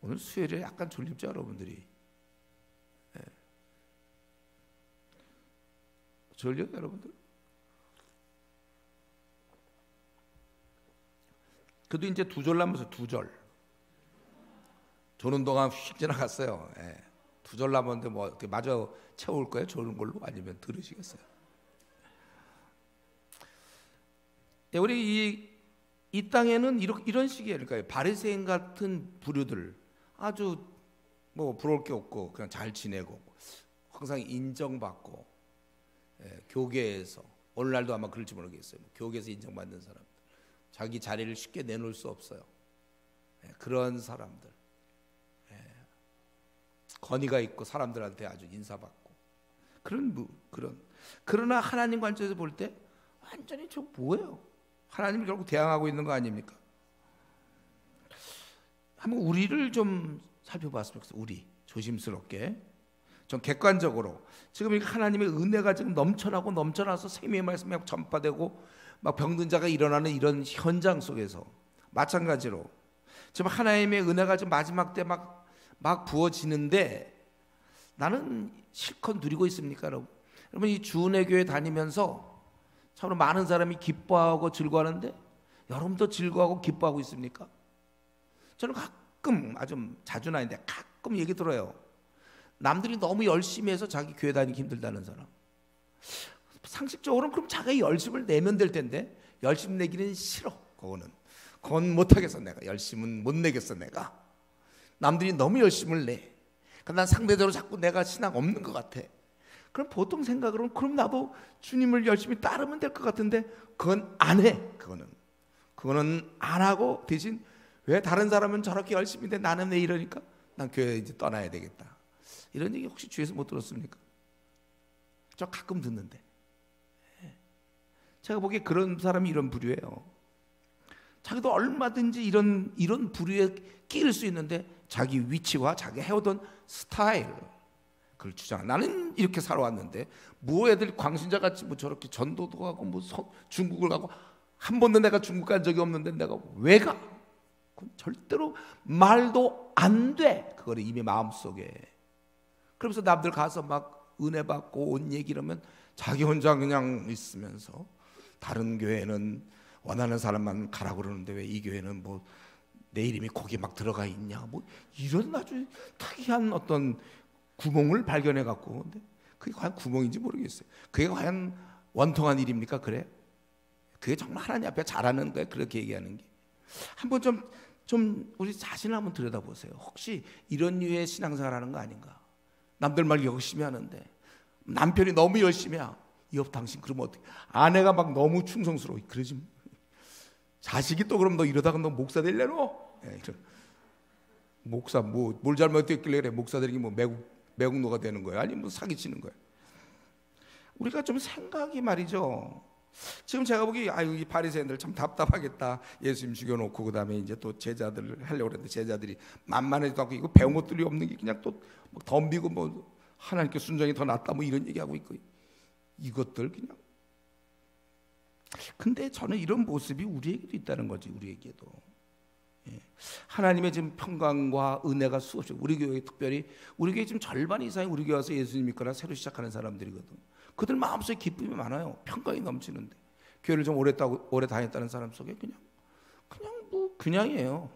S1: 오늘 수요일에 약간 졸립죠, 여러분들이? 예. 졸려요, 여러분들? 그래도 이제 두 절 남아서 두 절. 조는 동안 휙 지나갔어요. 예. 두 절 남았는데 뭐 어떻게 마저 채울 거예요? 조는 걸로? 아니면 들으시겠어요? 예, 우리 이 땅에는 이런 식이에요. 그러니까 바리새인 같은 부류들, 아주 뭐 부러울 게 없고 그냥 잘 지내고 항상 인정받고, 예, 교계에서 오늘날도 아마 그럴지 모르겠어요. 교계에서 인정받는 사람들, 자기 자리를 쉽게 내놓을 수 없어요. 예, 그런 사람들, 예, 건의가 있고 사람들한테 아주 인사받고 그러나 하나님 관점에서 볼 때 완전히 저 뭐예요? 하나님이 결국 대항하고 있는 거 아닙니까? 한번 우리를 좀 살펴봤으면 좋겠어요. 우리 조심스럽게, 좀 객관적으로. 지금 하나님의 은혜가 지금 넘쳐나서 생명의 말씀이 막 전파되고 막 병든 자가 일어나는 이런 현장 속에서 마찬가지로 지금 하나님의 은혜가 지금 마지막 때 막 부어지는데 나는 실컷 누리고 있습니까, 여러분? 여러분, 이 주은혜 교회 다니면서 참으로 많은 사람이 기뻐하고 즐거워하는데 여러분도 즐거워하고 기뻐하고 있습니까? 저는 가끔, 아주 자주는 아닌데 가끔 얘기 들어요. 남들이 너무 열심히 해서 자기 교회 다니기 힘들다는 사람. 상식적으로는 그럼 자기가 열심을 내면 될 텐데 열심 내기는 싫어. 그건 못하겠어. 내가 열심은 못 내겠어. 내가 남들이 너무 열심을 내. 난 상대적으로 자꾸 내가 신앙 없는 것 같아. 그럼 보통 생각으로는 그럼 나도 주님을 열심히 따르면 될 것 같은데 그건 안 해. 그거는 안 하고 대신 왜 다른 사람은 저렇게 열심히 돼 나는 왜 이러니까 난 교회 이제 떠나야 되겠다. 이런 얘기 혹시 주위에서 못 들었습니까? 저 가끔 듣는데, 제가 보기에 그런 사람이 이런 부류예요. 자기도 얼마든지 이런 부류에 끼일 수 있는데 자기 위치와 자기 해오던 스타일 그걸 주장. 나는 이렇게 살아왔는데 뭐 애들 광신자같이 뭐 저렇게 전도도 가고 뭐 중국을 가고 한 번도 내가 중국 간 적이 없는데 내가 왜 가? 그건 절대로 말도 안 돼. 그거를 이미 마음속에. 그러면서 남들 가서 막 은혜 받고 온 얘기 이러면 자기 혼자 그냥 있으면서 다른 교회는 원하는 사람만 가라고 그러는데 왜 이 교회는 뭐 내 이름이 거기 막 들어가 있냐, 뭐 이런 아주 특이한 어떤 구멍을 발견해 갖고. 근데 그게 과연 구멍인지 모르겠어요. 그게 과연 원통한 일입니까? 그래? 그게 정말 하나님 앞에 잘하는 거야? 그렇게 얘기하는 게. 한번 좀 우리 자신을 한번 들여다보세요. 혹시 이런 류의 신앙생활하는 거 아닌가? 남들 말 열심히 하는데 남편이 너무 열심히 해. 이업 당신 그러면 어떻게? 아내가 막 너무 충성스러워. 그러지. 자식이 또 그럼 너 이러다가 너 목사 될래노? 목사 뭘 잘못했길래 그래? 목사 되는 게 뭐 매국노가 되는 거야? 아니면 뭐 사기치는 거야? 우리가 좀 생각이 말이죠. 지금 제가 보기 이 바리새인들 참 답답하겠다. 예수님 죽여놓고 그다음에 이제 또 제자들을 하려고 그랬는데 제자들이 만만하지도 않고 이거 배운 것들이 없는 게 그냥 또 막 덤비고 뭐 하나님께 순종이 더 낫다 뭐 이런 얘기하고 있고 이것들 그냥. 근데 저는 이런 모습이 우리에게도 있다는 거지. 우리에게도. 예. 하나님의 지금 평강과 은혜가 수없이 우리 교회 특별히 우리 교회 지금 절반 이상이 우리 교회 와서 예수님 믿거나 새로 시작하는 사람들이거든. 그들 마음속에 기쁨이 많아요. 평강이 넘치는데 교회를 좀 오래 다녔다는 사람 속에 그냥 뭐 그냥이에요.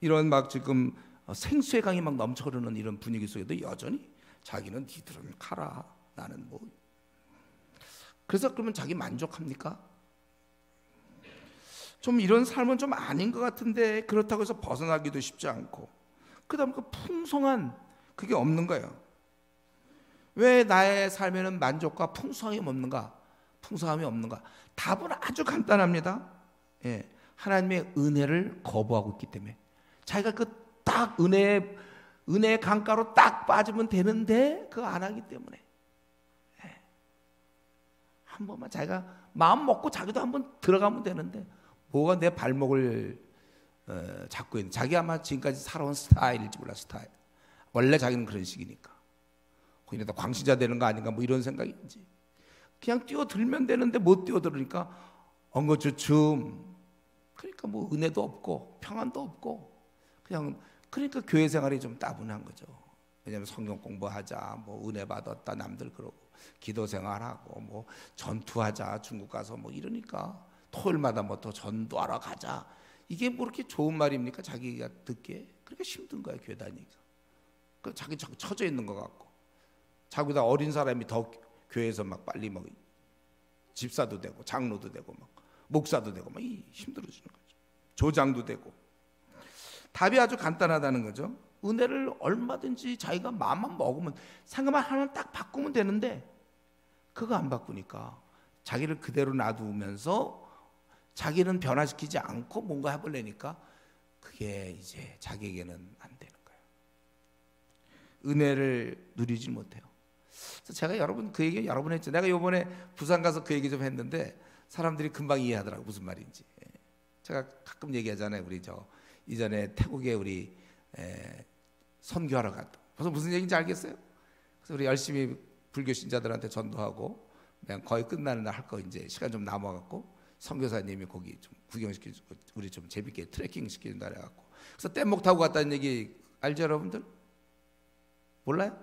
S1: 이런 막 지금 생수의 강이 막 넘쳐 흐르는 이런 분위기 속에도 여전히 자기는 니들은 가라 나는 뭐. 그래서 그러면 자기 만족합니까? 좀 이런 삶은 좀 아닌 것 같은데 그렇다고 해서 벗어나기도 쉽지 않고 그다음 그 풍성한 그게 없는 거예요. 왜 나의 삶에는 만족과 풍성함이 없는가? 답은 아주 간단합니다. 예, 하나님의 은혜를 거부하고 있기 때문에. 자기가 그 딱 은혜의 강가로 딱 빠지면 되는데 그거 안 하기 때문에. 예. 한 번만 자기가 마음 먹고 자기도 한번 들어가면 되는데 뭐가 내 발목을 잡고 있는. 자기 아마 지금까지 살아온 스타일일지 몰라. 스타일. 원래 자기는 그런 식이니까. 거기다 광신자 되는 거 아닌가 뭐 이런 생각인지. 그냥 뛰어들면 되는데 못 뛰어들으니까 엉거주춤. 그러니까 뭐 은혜도 없고 평안도 없고 그냥 그러니까 교회 생활이 좀 따분한 거죠. 왜냐하면 성경 공부하자, 뭐 은혜 받았다 남들 그러고, 기도 생활하고, 뭐 전투하자 중국 가서 뭐 이러니까 토요일마다 뭐 또 전도하러 가자. 이게 뭐 그렇게 좋은 말입니까? 자기가 듣기에. 그러니까 힘든 거야 교회 다니기가. 그 자기 자꾸 처져 있는 것 같고, 자기보다 어린 사람이 더 교회에서 막 빨리 뭐 집사도 되고 장로도 되고 막 목사도 되고 막 힘들어지는 거죠. 조장도 되고. 답이 아주 간단하다는 거죠. 은혜를 얼마든지 자기가 마음만 먹으면, 생각만 하나 딱 바꾸면 되는데, 그거 안 바꾸니까 자기를 그대로 놔두면서 자기는 변화시키지 않고 뭔가 해보려니까 그게 이제 자기에게는 안 되는 거예요. 은혜를 누리지 못해요. 그래서 제가 여러분 그 얘기 여러 번 했죠. 내가 이번에 부산 가서 그 얘기 좀 했는데 사람들이 금방 이해하더라고 무슨 말인지. 제가 가끔 얘기하잖아요. 우리 저 이전에 태국에 우리 선교하러 갔다. 벌써 무슨 얘기인지 알겠어요? 그래서 우리 열심히 불교 신자들한테 전도하고 그냥 거의 끝나는 날 할 거 이제 시간 좀 남아갖고 선교사님이 거기 좀 구경시켜주고 우리 좀 재밌게 트레킹 시켜준다 해갖고, 그래서 뗏목 타고 갔다는 얘기 알죠 여러분들? 몰라요?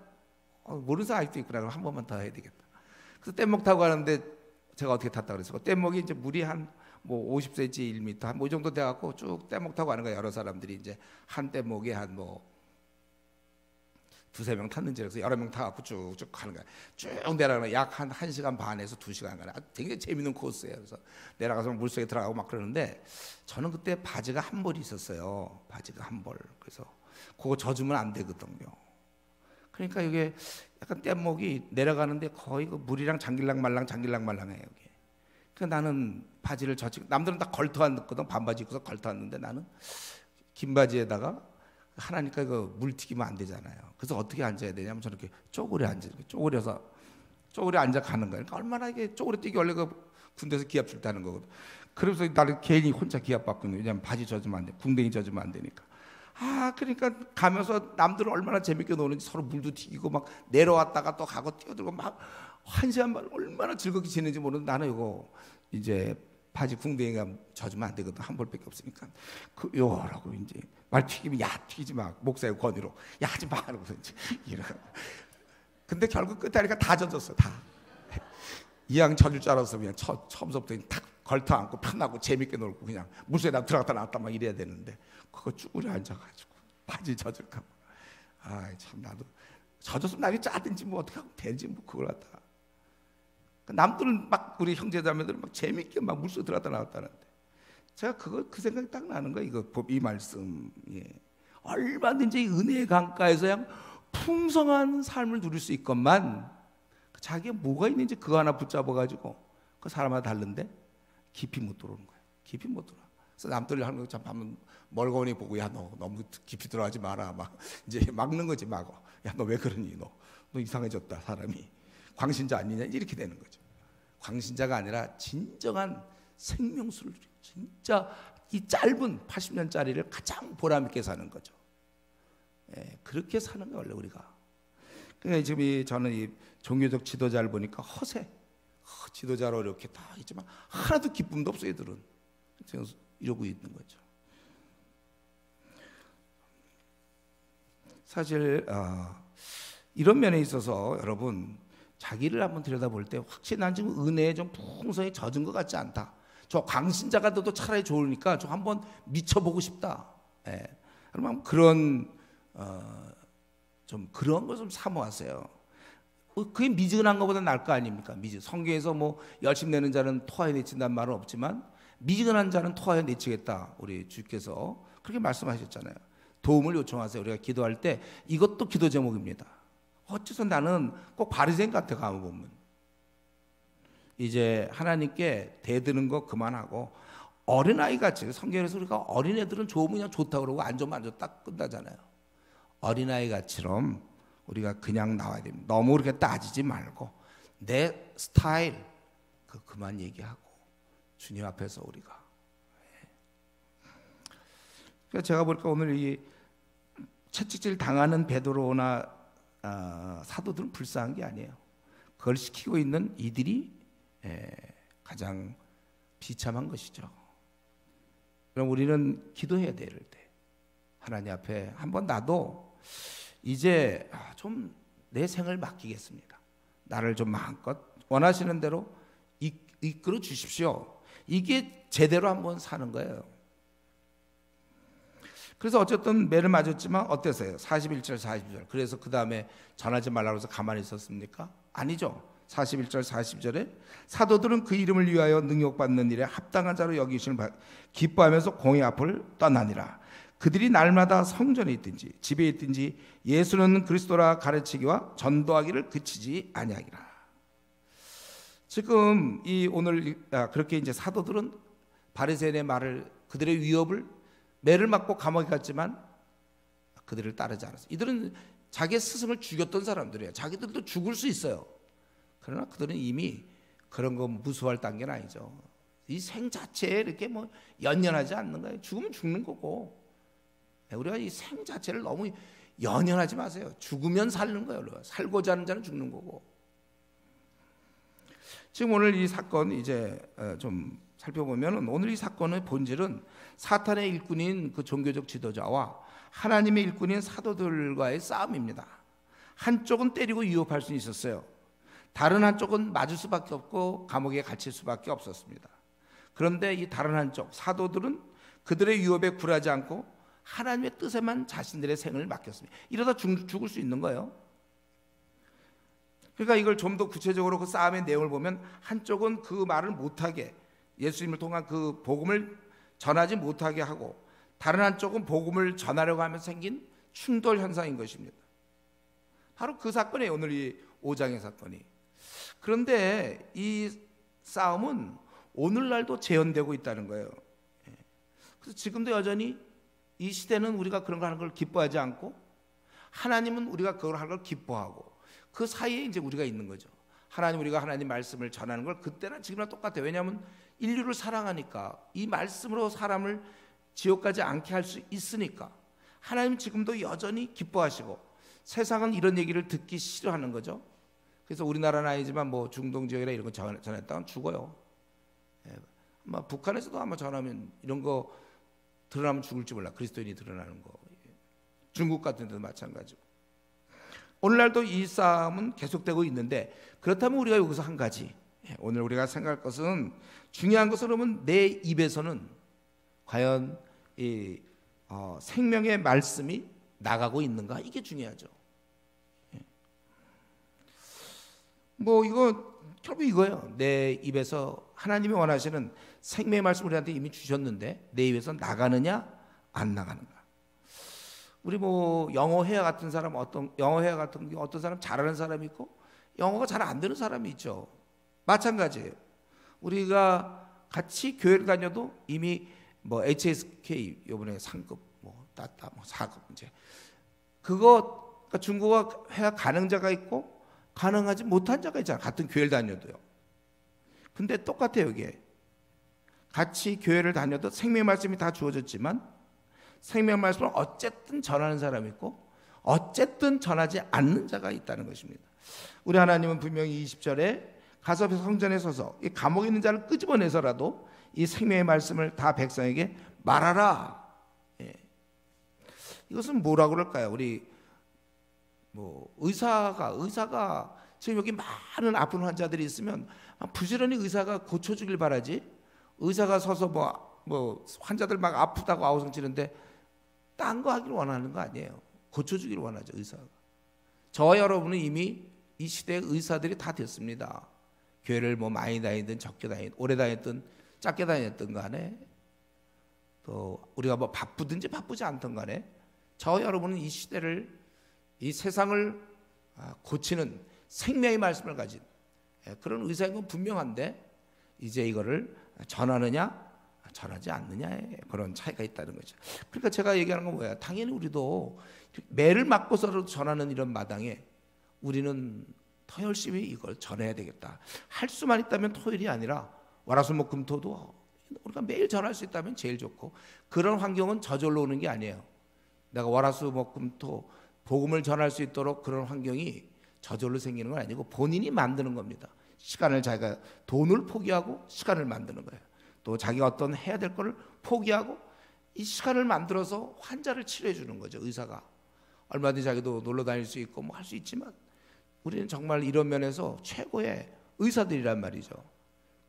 S1: 모르는 사람 아직도 있구나. 그럼 한 번만 더 해야 되겠다. 그래서 뗏목 타고 가는데 제가 어떻게 탔다 그랬어요? 뗏목이 이제 물이 한 뭐 50cm, 1m 한 뭐 이 정도 돼갖고 쭉 뗏목 타고 가는 거예요. 여러 사람들이 이제 한 뗏목에 한 뭐 두세 명 탔는지, 그래서 여러 명 타갖고 쭉쭉 가는 거야. 쭉 내려가면 약 한 1시간 반에서 2시간 가는 굉장히 재밌는 코스예요. 그래서 내려가서 물속에 들어가고 막 그러는데, 저는 그때 바지가 한 벌이 있었어요. 바지가 한 벌. 그래서 그거 젖으면 안 되거든요. 그러니까 이게 약간 뗏목이 내려가는데 거의 그 물이랑 잠길랑 말랑해요. 여기. 그러니까 나는 바지를 젖히고, 남들은 다 걸터 앉거든. 반바지 입고서 걸터 앉는데 나는 긴 바지에다가 하나니까 이거 물 튀기면 안 되잖아요. 그래서 어떻게 앉아야 되냐면 저렇게 쪼그려 앉아, 쪼그려 앉아 가는 거예요. 그러니까 얼마나 이게 쪼그려 뛰기, 원래 그 군대에서 기합 줄 때 하는 거거든. 그래서 나는 괜히 혼자 기합 받고 있는 거예요. 왜냐면 바지 젖으면 안 돼, 궁뎅이 젖으면 안 되니까. 그러니까 가면서 남들은 얼마나 재밌게 노는지 서로 물도 튀기고 막 내려왔다가 또 가고 뛰어들고 막 1시간 반 얼마나 즐겁게 지내는지 모르는데, 나는 이거 이제 바지 궁뎅이가 젖으면 안 되거든. 한 벌밖에 없으니까. 요라고 이제 말 튀기면 야 튀기지 마. 목사의 권위로 야 하지 마 하고서 이제 이러. 근데 결국 끝에 하니까 다 젖었어. 다. 이왕 젖을 줄 알았어 그냥 처음부터 탁 걸터 앉고 편하고 재밌게 놀고 그냥 물속에 들어갔다 나왔다 막 이래야 되는데, 그거 쭈그려 앉아가지고 바지 젖을까 봐. 참 나도 젖었으면 나중에 짜든지 뭐 어떻게 하면 되지 뭐 그걸 갖다가. 남들은 막 우리 형제자매들은 막 재밌게 막 물속에 들어갔다 나왔다 하는데, 제가 그 생각이 딱 나는 거예요. 이거 이 말씀. 얼마든지 은혜의 강가에서 그냥 풍성한 삶을 누릴 수 있건만, 자기가 뭐가 있는지 그거 하나 붙잡아가지고 그 사람마다 다른데 깊이 못 들어오는 거예요. 깊이 못 들어. 그래서 남들 하는 거 참 하면 멀거니 보고, 야 너 너무 깊이 들어가지 마라 막 이제 막는 거지. 막 야 너 왜 그러니, 너 이상해졌다 사람이, 광신자 아니냐 이렇게 되는 거죠. 광신자가 아니라 진정한 생명수를, 진짜 이 짧은 80년짜리를 가장 보람 있게 사는 거죠. 그렇게 사는 게 원래 우리가. 그러니까 지금 저는 이 종교적 지도자를 보니까 허세, 지도자로 이렇게 다 있지만 하나도 기쁨도 없어 얘들은. 이러고 있는 거죠. 사실 이런 면에 있어서 여러분, 자기를 한번 들여다볼 때 확실히 난 지금 은혜에 좀 풍성히 젖은 것 같지 않다. 저 광신자가 돼도 차라리 좋으니까 좀 한번 미쳐보고 싶다. 여러분 그런 좀 그런 걸 좀 사모하세요. 그게 미지근한 것보다 나을 거 아닙니까? 성경에서 뭐 열심 내는 자는 토하에 내친다는 말은 없지만, 미지근한 자는 토하에 내치겠다. 우리 주께서 그렇게 말씀하셨잖아요. 도움을 요청하세요. 우리가 기도할 때 이것도 기도 제목입니다. 어째서 나는 꼭 바리새인 같아 가면 보면. 이제 하나님께 대드는 거 그만하고 어린아이같이, 성경에서 우리가 어린애들은 좋으면 그냥 좋다 그러고 안 좋으면 안 좋다 딱 끝나잖아요. 어린아이같이럼 우리가 그냥 나와야 됩니다. 너무 그렇게 따지지 말고 내 스타일 그만 얘기하고 주님 앞에서 우리가. 그러니까 제가 보니까 오늘 이 채찍질 당하는 베드로나 사도들은 불쌍한 게 아니에요. 그걸 시키고 있는 이들이 가장 비참한 것이죠. 그럼 우리는 기도해야 될 때 하나님 앞에 한번 나도 이제 좀 내 생을 맡기겠습니다. 나를 좀 마음껏 원하시는 대로 이끌어 주십시오. 이게 제대로 한번 사는 거예요. 그래서 어쨌든 매를 맞았지만 어땠어요? 41절 40절. 그래서 그 다음에 전하지 말라고 해서 가만히 있었습니까? 아니죠. 41절 40절에 사도들은 그 이름을 위하여 능욕받는 일에 합당한 자로 여기시는 기뻐하면서 공의 앞을 떠나니라. 그들이 날마다 성전에 있든지 집에 있든지 예수는 그리스도라 가르치기와 전도하기를 그치지 아니하기라. 지금 이 오늘 그렇게 이제 사도들은 바리새인의 말을, 그들의 위협을, 매를 맞고 감옥에 갔지만 그들을 따르지 않았어요. 이들은 자기 스승을 죽였던 사람들이에요. 자기들도 죽을 수 있어요. 그러나 그들은 이미 그런 거 무수할 단계는 아니죠. 이 생 자체에 이렇게 뭐 연연하지 않는 거예요. 죽으면 죽는 거고. 우리가 이 생 자체를 너무 연연하지 마세요. 죽으면 사는 거예요. 살고자 하는 자는 죽는 거고. 지금 오늘 이 사건 이제 좀 살펴보면 오늘 이 사건의 본질은 사탄의 일꾼인 그 종교적 지도자와 하나님의 일꾼인 사도들과의 싸움입니다. 한쪽은 때리고 위협할 수 있었어요. 다른 한쪽은 맞을 수밖에 없고 감옥에 갇힐 수밖에 없었습니다. 그런데 이 다른 한쪽 사도들은 그들의 위협에 굴하지 않고 하나님의 뜻에만 자신들의 생을 맡겼습니다. 이러다 죽을 수 있는 거예요. 그러니까 이걸 좀 더 구체적으로 그 싸움의 내용을 보면 한쪽은 그 말을 못하게, 예수님을 통한 그 복음을 전하지 못하게 하고, 다른 한쪽은 복음을 전하려고 하면서 생긴 충돌 현상인 것입니다. 바로 그 사건이에요. 오늘 이 5장의 사건이. 그런데 이 싸움은 오늘날도 재현되고 있다는 거예요. 그래서 지금도 여전히 이 시대는 우리가 그런 걸 하는 걸 기뻐하지 않고, 하나님은 우리가 그걸 하는 걸 기뻐하고, 그 사이에 이제 우리가 있는 거죠. 우리가 하나님 말씀을 전하는 걸 그때나 지금이나 똑같아요. 왜냐하면 인류를 사랑하니까, 이 말씀으로 사람을 지옥 가지 않게 할 수 있으니까. 하나님은 지금도 여전히 기뻐하시고, 세상은 이런 얘기를 듣기 싫어하는 거죠. 그래서 우리나라는 아니지만 뭐 중동 지역이나 이런 거 전했다면 죽어요. 아마 북한에서도 아마 전하면 이런 거 드러나면 죽을지 몰라. 그리스도인이 드러나는 거. 중국 같은 데도 마찬가지고. 오늘날도 이 싸움은 계속되고 있는데, 그렇다면 우리가 여기서 한 가지, 오늘 우리가 생각할 것은, 중요한 것은 그러면 내 입에서는 과연 이 생명의 말씀이 나가고 있는가, 이게 중요하죠. 뭐 이거 결국 이거예요. 내 입에서 하나님이 원하시는 생명의 말씀 우리한테 이미 주셨는데 내 입에서 나가느냐 안 나가는가. 우리 뭐 영어 회화 같은 사람, 영어 회화 같은 게 어떤 사람 잘하는 사람이 있고 영어가 잘 안 되는 사람이 있죠. 마찬가지예요. 우리가 같이 교회를 다녀도 이미 뭐 HSK 요번에 상급 뭐 따따 뭐 4급 이제 그거, 그러니까 중국어 회화 가능자가 있고 가능하지 못한 자가 있잖아. 같은 교회를 다녀도요. 근데 똑같아요. 이게 같이 교회를 다녀도 생명의 말씀이 다 주어졌지만 생명의 말씀을 어쨌든 전하는 사람이 있고 어쨌든 전하지 않는 자가 있다는 것입니다. 우리 하나님은 분명히 20절에 가서 성전에 서서 이 감옥에 있는 자를 끄집어내서라도 이 생명의 말씀을 다 백성에게 말하라. 이것은 뭐라고 그럴까요? 우리 뭐 의사가 지금 여기 많은 아픈 환자들이 있으면 부지런히 의사가 고쳐주길 바라지, 의사가 서서 뭐 환자들 막 아프다고 아우성치는데 딴 거 하기를 원하는 거 아니에요. 고쳐주기를 원하죠. 의사가. 저와 여러분은 이미 이 시대의 의사들이 다 됐습니다. 교회를 뭐 많이 다니든 적게 다니든 오래 다녔든 짧게 다녔든 간에, 또 우리가 뭐 바쁘든지 바쁘지 않든 간에 저와 여러분은 이 시대를, 이 세상을 고치는 생명의 말씀을 가진 그런 의사인 건 분명한데, 이제 이거를 전하느냐 전하지 않느냐의 그런 차이가 있다는 거죠. 그러니까 제가 얘기하는 건 뭐야? 당연히 우리도 매를 맞고서라도 전하는 이런 마당에 우리는 더 열심히 이걸 전해야 되겠다. 할 수만 있다면 토요일이 아니라 월화수목금토도 우리가 매일 전할 수 있다면 제일 좋고, 그런 환경은 저절로 오는 게 아니에요. 내가 월화수목금토 복음을 전할 수 있도록 그런 환경이 저절로 생기는 건 아니고 본인이 만드는 겁니다. 시간을, 자기가 돈을 포기하고 시간을 만드는 거예요. 또 자기가 어떤 해야 될 거를 포기하고 이 시간을 만들어서 환자를 치료해 주는 거죠. 의사가 얼마든지 자기도 놀러 다닐 수 있고 뭐 할 수 있지만 우리는 정말 이런 면에서 최고의 의사들이란 말이죠.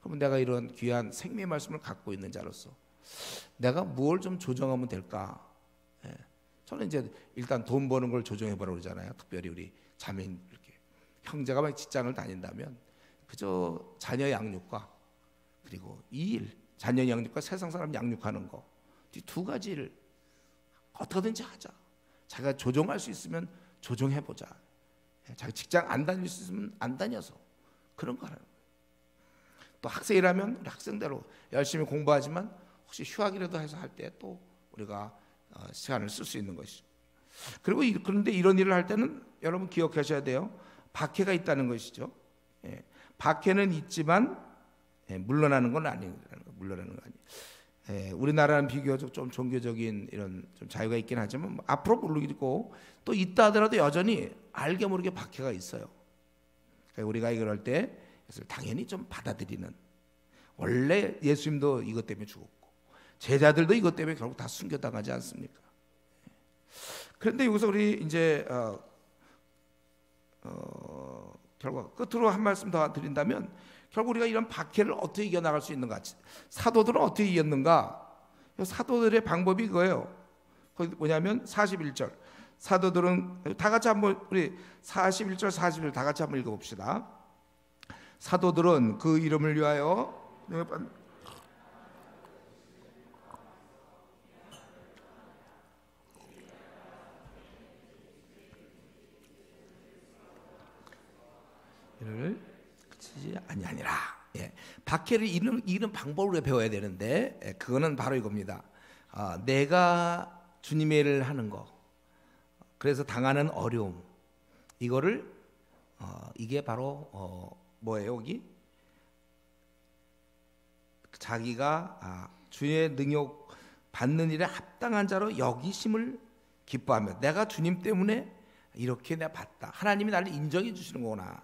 S1: 그러면 내가 이런 귀한 생명의 말씀을 갖고 있는 자로서 내가 무엇을 좀 조정하면 될까? 예. 저는 이제 일단 돈 버는 걸 조정해 보라고 그러잖아요. 특별히 우리 자매인 이렇게 형제가 막 직장을 다닌다면 그저 자녀 양육과 그리고 이 일, 자녀 양육과 세상 사람 양육하는 거 이 두 가지를 어떻게든지 하자. 자기가 조정할 수 있으면 조정해 보자. 자기 직장 안 다닐 수 있으면 안 다녀서 그런 거 하는 거예요. 또 학생이라면 우리 학생대로 열심히 공부하지만 혹시 휴학이라도 해서 할 때 또 우리가 시간을 쓸 수 있는 것이죠. 그리고 그런데 이런 일을 할 때는 여러분 기억하셔야 돼요. 박해가 있다는 것이죠. 예. 박해는 있지만 물러나는 건 아니라는 거. 물러나는 거 아니에요. 우리나라는 비교적 좀 종교적인 이런 좀 자유가 있긴 하지만 뭐 앞으로 모르겠고 또 있다 하더라도 여전히 알게 모르게 박해가 있어요. 그러니까 우리가 이걸 때 당연히 좀 받아들이는, 원래 예수님도 이것 때문에 죽었고 제자들도 이것 때문에 결국 다 순교당하지 않습니까? 그런데 여기서 우리 이제 결국 끝으로 한 말씀 더 드린다면 결국 우리가 이런 박해를 어떻게 이겨나갈 수 있는가? 사도들은 어떻게 이겼는가? 사도들의 방법이 그거예요. 거기 뭐냐면 41절. 사도들은 다 같이 한번 우리 41절 41절 다 같이 한번 읽어봅시다. 사도들은 그 이름을 위하여 이를 그치지 아니하니라. 예. 박해를 이기는 방법을 배워야 되는데 그거는 바로 이겁니다. 내가 주님의 일을 하는 거, 그래서 당하는 어려움, 이거를 이게 바로 뭐예요? 여기 자기가 주의 능욕 받는 일에 합당한 자로 여기심을 기뻐하며 내가 주님 때문에 이렇게 내가 봤다. 하나님이 나를 인정해 주시는 거구나.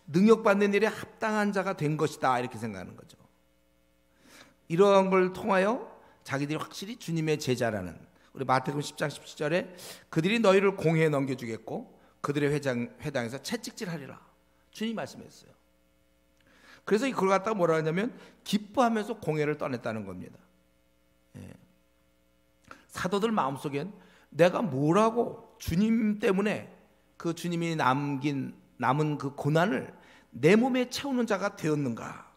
S1: 능욕받는 일에 합당한 자가 된 것이다. 이렇게 생각하는 거죠. 이러한 걸 통하여 자기들이 확실히 주님의 제자라는, 우리 마태복음 10장 17절에 그들이 너희를 공회에 넘겨주겠고 그들의 회당에서 채찍질하리라. 주님이 말씀했어요. 그래서 그걸 갖다가 뭐라 하냐면 기뻐하면서 공회를 떠냈다는 겁니다. 예. 사도들 마음속엔 내가 뭐라고 주님 때문에 그 주님이 남은 그 고난을 내 몸에 채우는 자가 되었는가?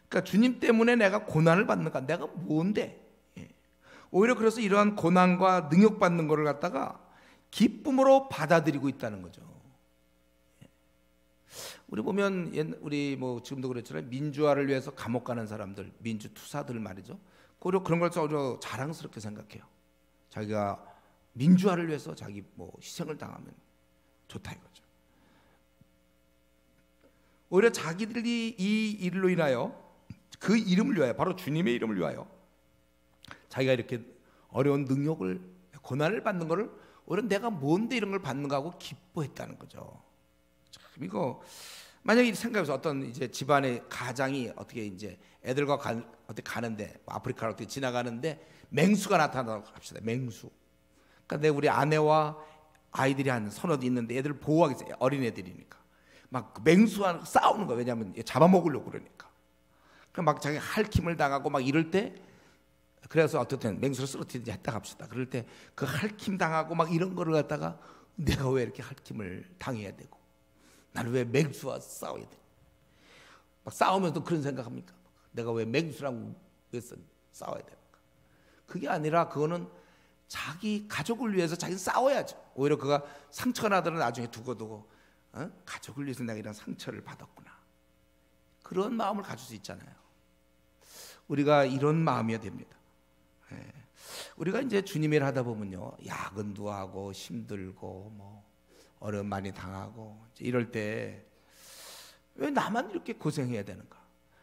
S1: 그러니까 주님 때문에 내가 고난을 받는가? 내가 뭔데? 오히려 그래서 이러한 고난과 능욕받는 것을 갖다가 기쁨으로 받아들이고 있다는 거죠. 우리 보면 우리 뭐 지금도 그렇지만 민주화를 위해서 감옥 가는 사람들, 민주투사들 말이죠. 오히려 그런 걸 오히려 자랑스럽게 생각해요. 자기가 민주화를 위해서 자기 뭐 희생을 당하면 좋다 이거죠. 오히려 자기들이 이 일로 인하여 그 이름을 위하여, 바로 주님의 이름을 위하여 자기가 이렇게 어려운 능욕을, 고난을 받는 것을 오히려 내가 뭔데 이런 걸 받는가 하고 기뻐했다는 거죠. 참 이거 만약에 생각해서 어떤 이제 집안의 가장이 어떻게 이제 애들과 어떻게 가는데 아프리카로 어떻게 지나가는데 맹수가 나타나고 합시다. 맹수. 그러니까 우리 아내와 아이들이 한 서너 대 있는데 애들 보호하겠어요. 어린 애들이니까. 막 맹수와 싸우는 거예요. 왜냐하면 잡아먹으려고 그러니까. 그럼 막 자기 핥힘을 당하고 막 이럴 때, 그래서 어떻든 맹수를 쓰러뜨리지 했다 합시다. 그럴 때 그 핥힘 당하고 막 이런 거를 갖다가 내가 왜 이렇게 핥힘을 당해야 되고 나는 왜 맹수와 싸워야 돼? 막 싸우면서 그런 생각합니까? 내가 왜 맹수랑 왜 싸워야 됩니까? 그게 아니라 그거는 자기 가족을 위해서 자기는 싸워야죠. 오히려 그가 상처가 나더라도 나중에 두고두고 가족을 위해서 내가 이런 상처를 받았구나. 그런 마음을 가질 수 있잖아요. 우리가 이런 마음이어야 됩니다. 우리가 이제 주님의 일을 하다 보면요, 야근도 하고 힘들고 뭐 어려움 많이 당하고 이럴 때 왜 나만 이렇게 고생해야 되는가?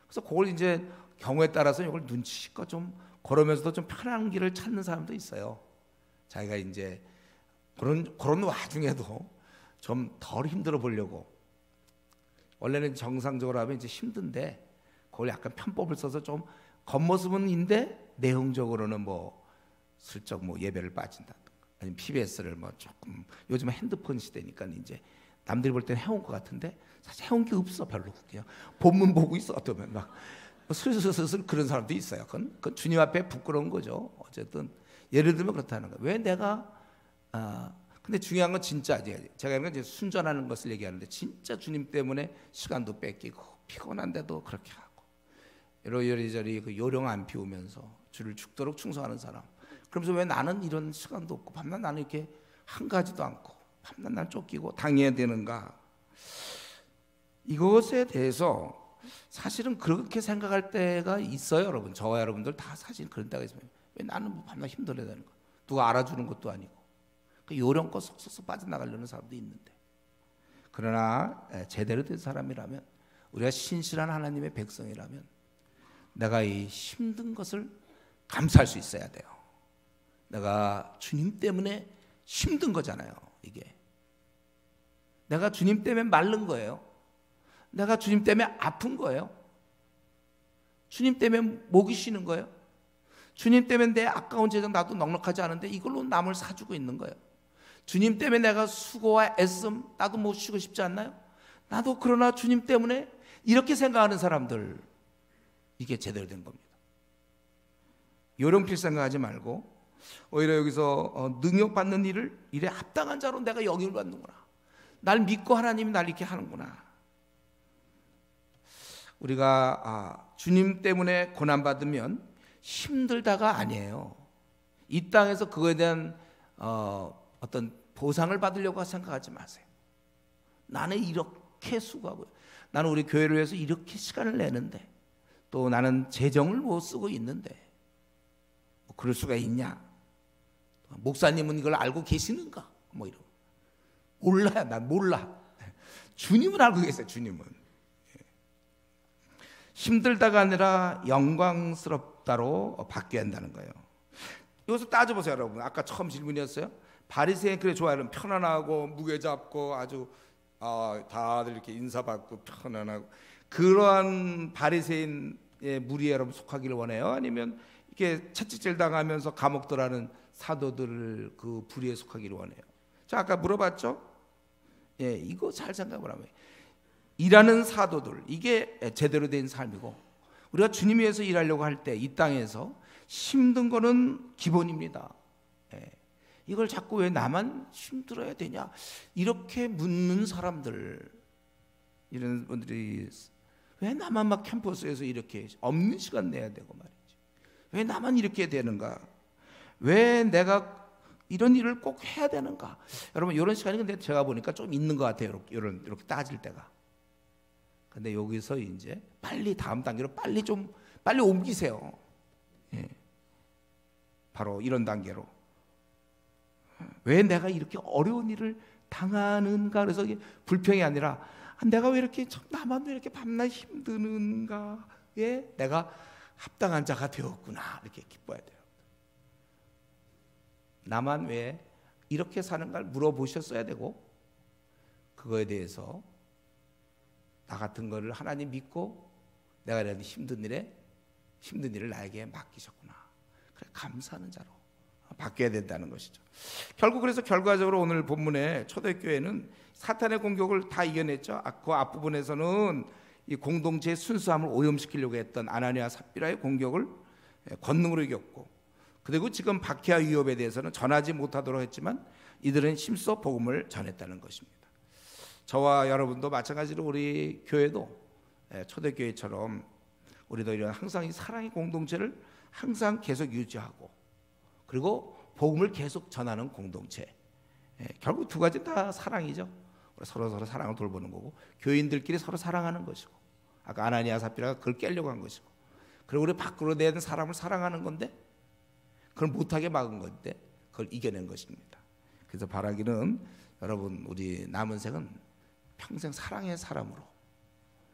S1: 그래서 그걸 이제 경우에 따라서 이걸 눈치껏 좀 걸으면서도 좀 편한 길을 찾는 사람도 있어요. 자기가 이제 그런 와중에도 좀 덜 힘들어 보려고. 원래는 정상적으로 하면 이제 힘든데 그걸 약간 편법을 써서 좀 겉모습은 인데 내용적으로는 뭐 슬쩍 뭐 예배를 빠진다든가, 아니면 PBS를 뭐 조금, 요즘은 핸드폰 시대니까 이제 남들이 볼 때는 해온 것 같은데 사실 해온 게 없어. 별로. 그냥 본문 보고 있어. 어쩌면 막 슬슬슬슬 그런 사람도 있어요. 그건 주님 앞에 부끄러운 거죠. 어쨌든 예를 들면 그렇다는 거예요. 왜 내가 근데 중요한 건 진짜 제가 이제 순전하는 것을 얘기하는데, 진짜 주님 때문에 시간도 뺏기고 피곤한데도 그렇게 하고 이리저리 그 요령 안 피우면서 주를 죽도록 충성하는 사람. 그러면서 왜 나는 이런 시간도 없고 밤낮 나는 이렇게 한가지도 않고 밤낮 난 쫓기고 당해야 되는가? 이것에 대해서 사실은 그렇게 생각할 때가 있어요, 여러분. 저와 여러분들 다 사실 그런 때가 있어요. 왜 나는 뭐 밤낮 힘들어야 되는 거? 누가 알아주는 것도 아니고 그 요령껏 속속속 빠져나가려는 사람도 있는데, 그러나 제대로 된 사람이라면, 우리가 신실한 하나님의 백성이라면 내가 이 힘든 것을 감수할 수 있어야 돼요. 내가 주님 때문에 힘든 거잖아요. 이게 내가 주님 때문에 마른 거예요. 내가 주님 때문에 아픈 거예요. 주님 때문에 목이 쉬는 거예요. 주님 때문에 내 아까운 재정 나도 넉넉하지 않은데 이걸로 남을 사주고 있는 거예요. 주님 때문에 내가 수고와 애씀 나도 못 쉬고 싶지 않나요? 나도 그러나 주님 때문에, 이렇게 생각하는 사람들, 이게 제대로 된 겁니다. 요령필 생각하지 말고 오히려 여기서 능력받는 일에 합당한 자로 내가 영향을 받는구나. 날 믿고 하나님이 날 이렇게 하는구나. 우리가 주님 때문에 고난받으면 힘들다가 아니에요. 이 땅에서 그거에 대한 어떤 보상을 받으려고 생각하지 마세요. 나는 이렇게 수고하고요. 나는 우리 교회를 위해서 이렇게 시간을 내는데, 또 나는 재정을 못 쓰고 있는데 뭐 그럴 수가 있냐? 목사님은 이걸 알고 계시는가? 뭐 이런. 몰라요. 난 몰라. 주님은 알고 계세요. 주님은. 힘들다가 아니라 영광스럽다로 바뀌어야 한다는 거예요. 여기서 따져보세요, 여러분. 아까 처음 질문이었어요. 바리새인 그래 좋아요. 편안하고 무게 잡고 아주 다들 이렇게 인사받고 편안하고, 그러한 바리새인의 무리에 여러분 속하기를 원해요? 아니면 이렇게 채찍질 당하면서 감옥 들어가는 사도들 그 부리에 속하기를 원해요? 자, 아까 물어봤죠? 예, 이거 잘 생각을 하면 일하는 사도들, 이게 제대로 된 삶이고, 우리가 주님 위해서 일하려고 할 때 이 땅에서 힘든 거는 기본입니다. 예. 이걸 자꾸 왜 나만 힘들어야 되냐 이렇게 묻는 사람들, 이런 분들이 왜 나만 막 캠퍼스에서 이렇게 없는 시간 내야 되고 말이지, 왜 나만 이렇게 되는가, 왜 내가 이런 일을 꼭 해야 되는가. 여러분 이런 시간이 근데 제가 보니까 좀 있는 것 같아요. 이렇게 따질 때가. 근데 여기서 이제 빨리 다음 단계로 빨리 옮기세요. 예. 바로 이런 단계로. 왜 내가 이렇게 어려운 일을 당하는가. 그래서 이게 불평이 아니라 내가 왜 이렇게 나만 왜 이렇게 밤낮 힘드는가에 내가 합당한 자가 되었구나, 이렇게 기뻐야 돼요. 나만 왜 이렇게 사는가를 물어보셨어야 되고, 그거에 대해서 나 같은 거를 하나님 믿고 내가 이런 힘든 일을 나에게 맡기셨구나, 그래 감사하는 자로 바뀌어야 된다는 것이죠. 결국 그래서 결과적으로 오늘 본문의 초대교회는 사탄의 공격을 다 이겨냈죠. 그 앞부분에서는 이 공동체의 순수함을 오염시키려고 했던 아나니아 삽비라의 공격을 권능으로 이겼고, 그리고 지금 박해와 위협에 대해서는 전하지 못하도록 했지만 이들은 힘써 복음을 전했다는 것입니다. 저와 여러분도 마찬가지로 우리 교회도 초대교회처럼 우리도 이런 항상 이 사랑의 공동체를 항상 계속 유지하고, 그리고 복음을 계속 전하는 공동체. 결국 두 가지 다 사랑이죠. 서로 사랑을 돌보는 거고, 교인들끼리 서로 사랑하는 것이고, 아까 아나니아 삽비라가 그걸 깨려고 한 것이고, 그리고 우리 밖으로 내는 사람을 사랑하는 건데 그걸 못하게 막은 건데 그걸 이겨낸 것입니다. 그래서 바라기는 여러분 우리 남은 생은 평생 사랑의 사람으로,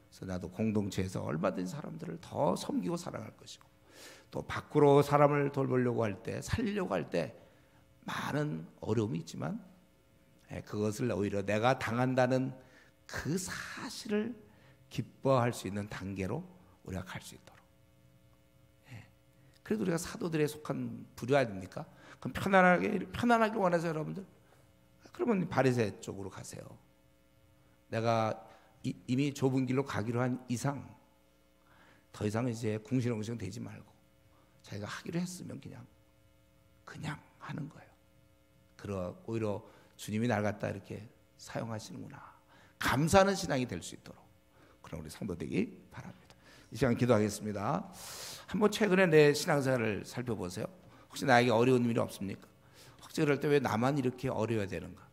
S1: 그래서 나도 공동체에서 얼마든지 사람들을 더 섬기고 사랑할 것이고, 또 밖으로 사람을 돌보려고 할 때, 살리려고 할 때 많은 어려움이 있지만 그것을 오히려 내가 당한다는 그 사실을 기뻐할 수 있는 단계로 우리가 갈 수 있도록, 그래도 우리가 사도들에 속한 부류 아닙니까? 그럼 편안하게 원해서 여러분들, 그러면 바리새 쪽으로 가세요. 내가 이미 좁은 길로 가기로 한 이상 더 이상 이제 궁시렁궁시렁 되지 말고 자기가 하기로 했으면 그냥 하는 거예요. 그러 오히려 주님이 날 갖다 이렇게 사용하시는구나, 감사하는 신앙이 될 수 있도록 그런 우리 성도 되기 바랍니다. 이 시간 기도하겠습니다. 한번 최근에 내 신앙생활을 살펴보세요. 혹시 나에게 어려운 일이 없습니까? 혹시 그럴 때 왜 나만 이렇게 어려워야 되는가?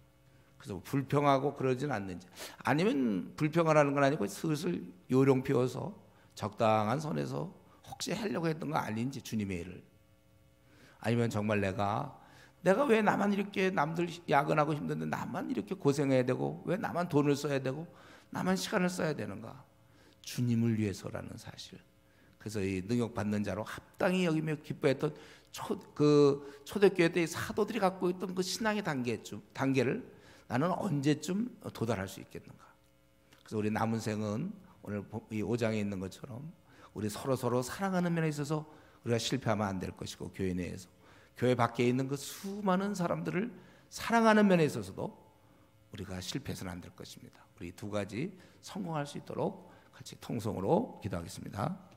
S1: 그래서 불평하고 그러진 않는지, 아니면 불평하라는 건 아니고 슬슬 요령 피워서 적당한 선에서 혹시 하려고 했던 거 아닌지, 주님의 일을. 아니면 정말 내가 왜 나만 이렇게, 남들 야근하고 힘든데 나만 이렇게 고생해야 되고, 왜 나만 돈을 써야 되고 나만 시간을 써야 되는가? 주님을 위해서라는 사실. 그래서 이 능력받는 자로 합당히 여기며 기뻐했던 초대교회 때 사도들이 갖고 있던 그 신앙의 단계를 나는 언제쯤 도달할 수 있겠는가? 그래서 우리 남은 생은 오늘 이 5장에 있는 것처럼 우리 서로 사랑하는 면에 있어서 우리가 실패하면 안 될 것이고, 교회 내에서 교회 밖에 있는 그 수많은 사람들을 사랑하는 면에 있어서도 우리가 실패해서는 안 될 것입니다. 우리 두 가지 성공할 수 있도록 같이 통성으로 기도하겠습니다.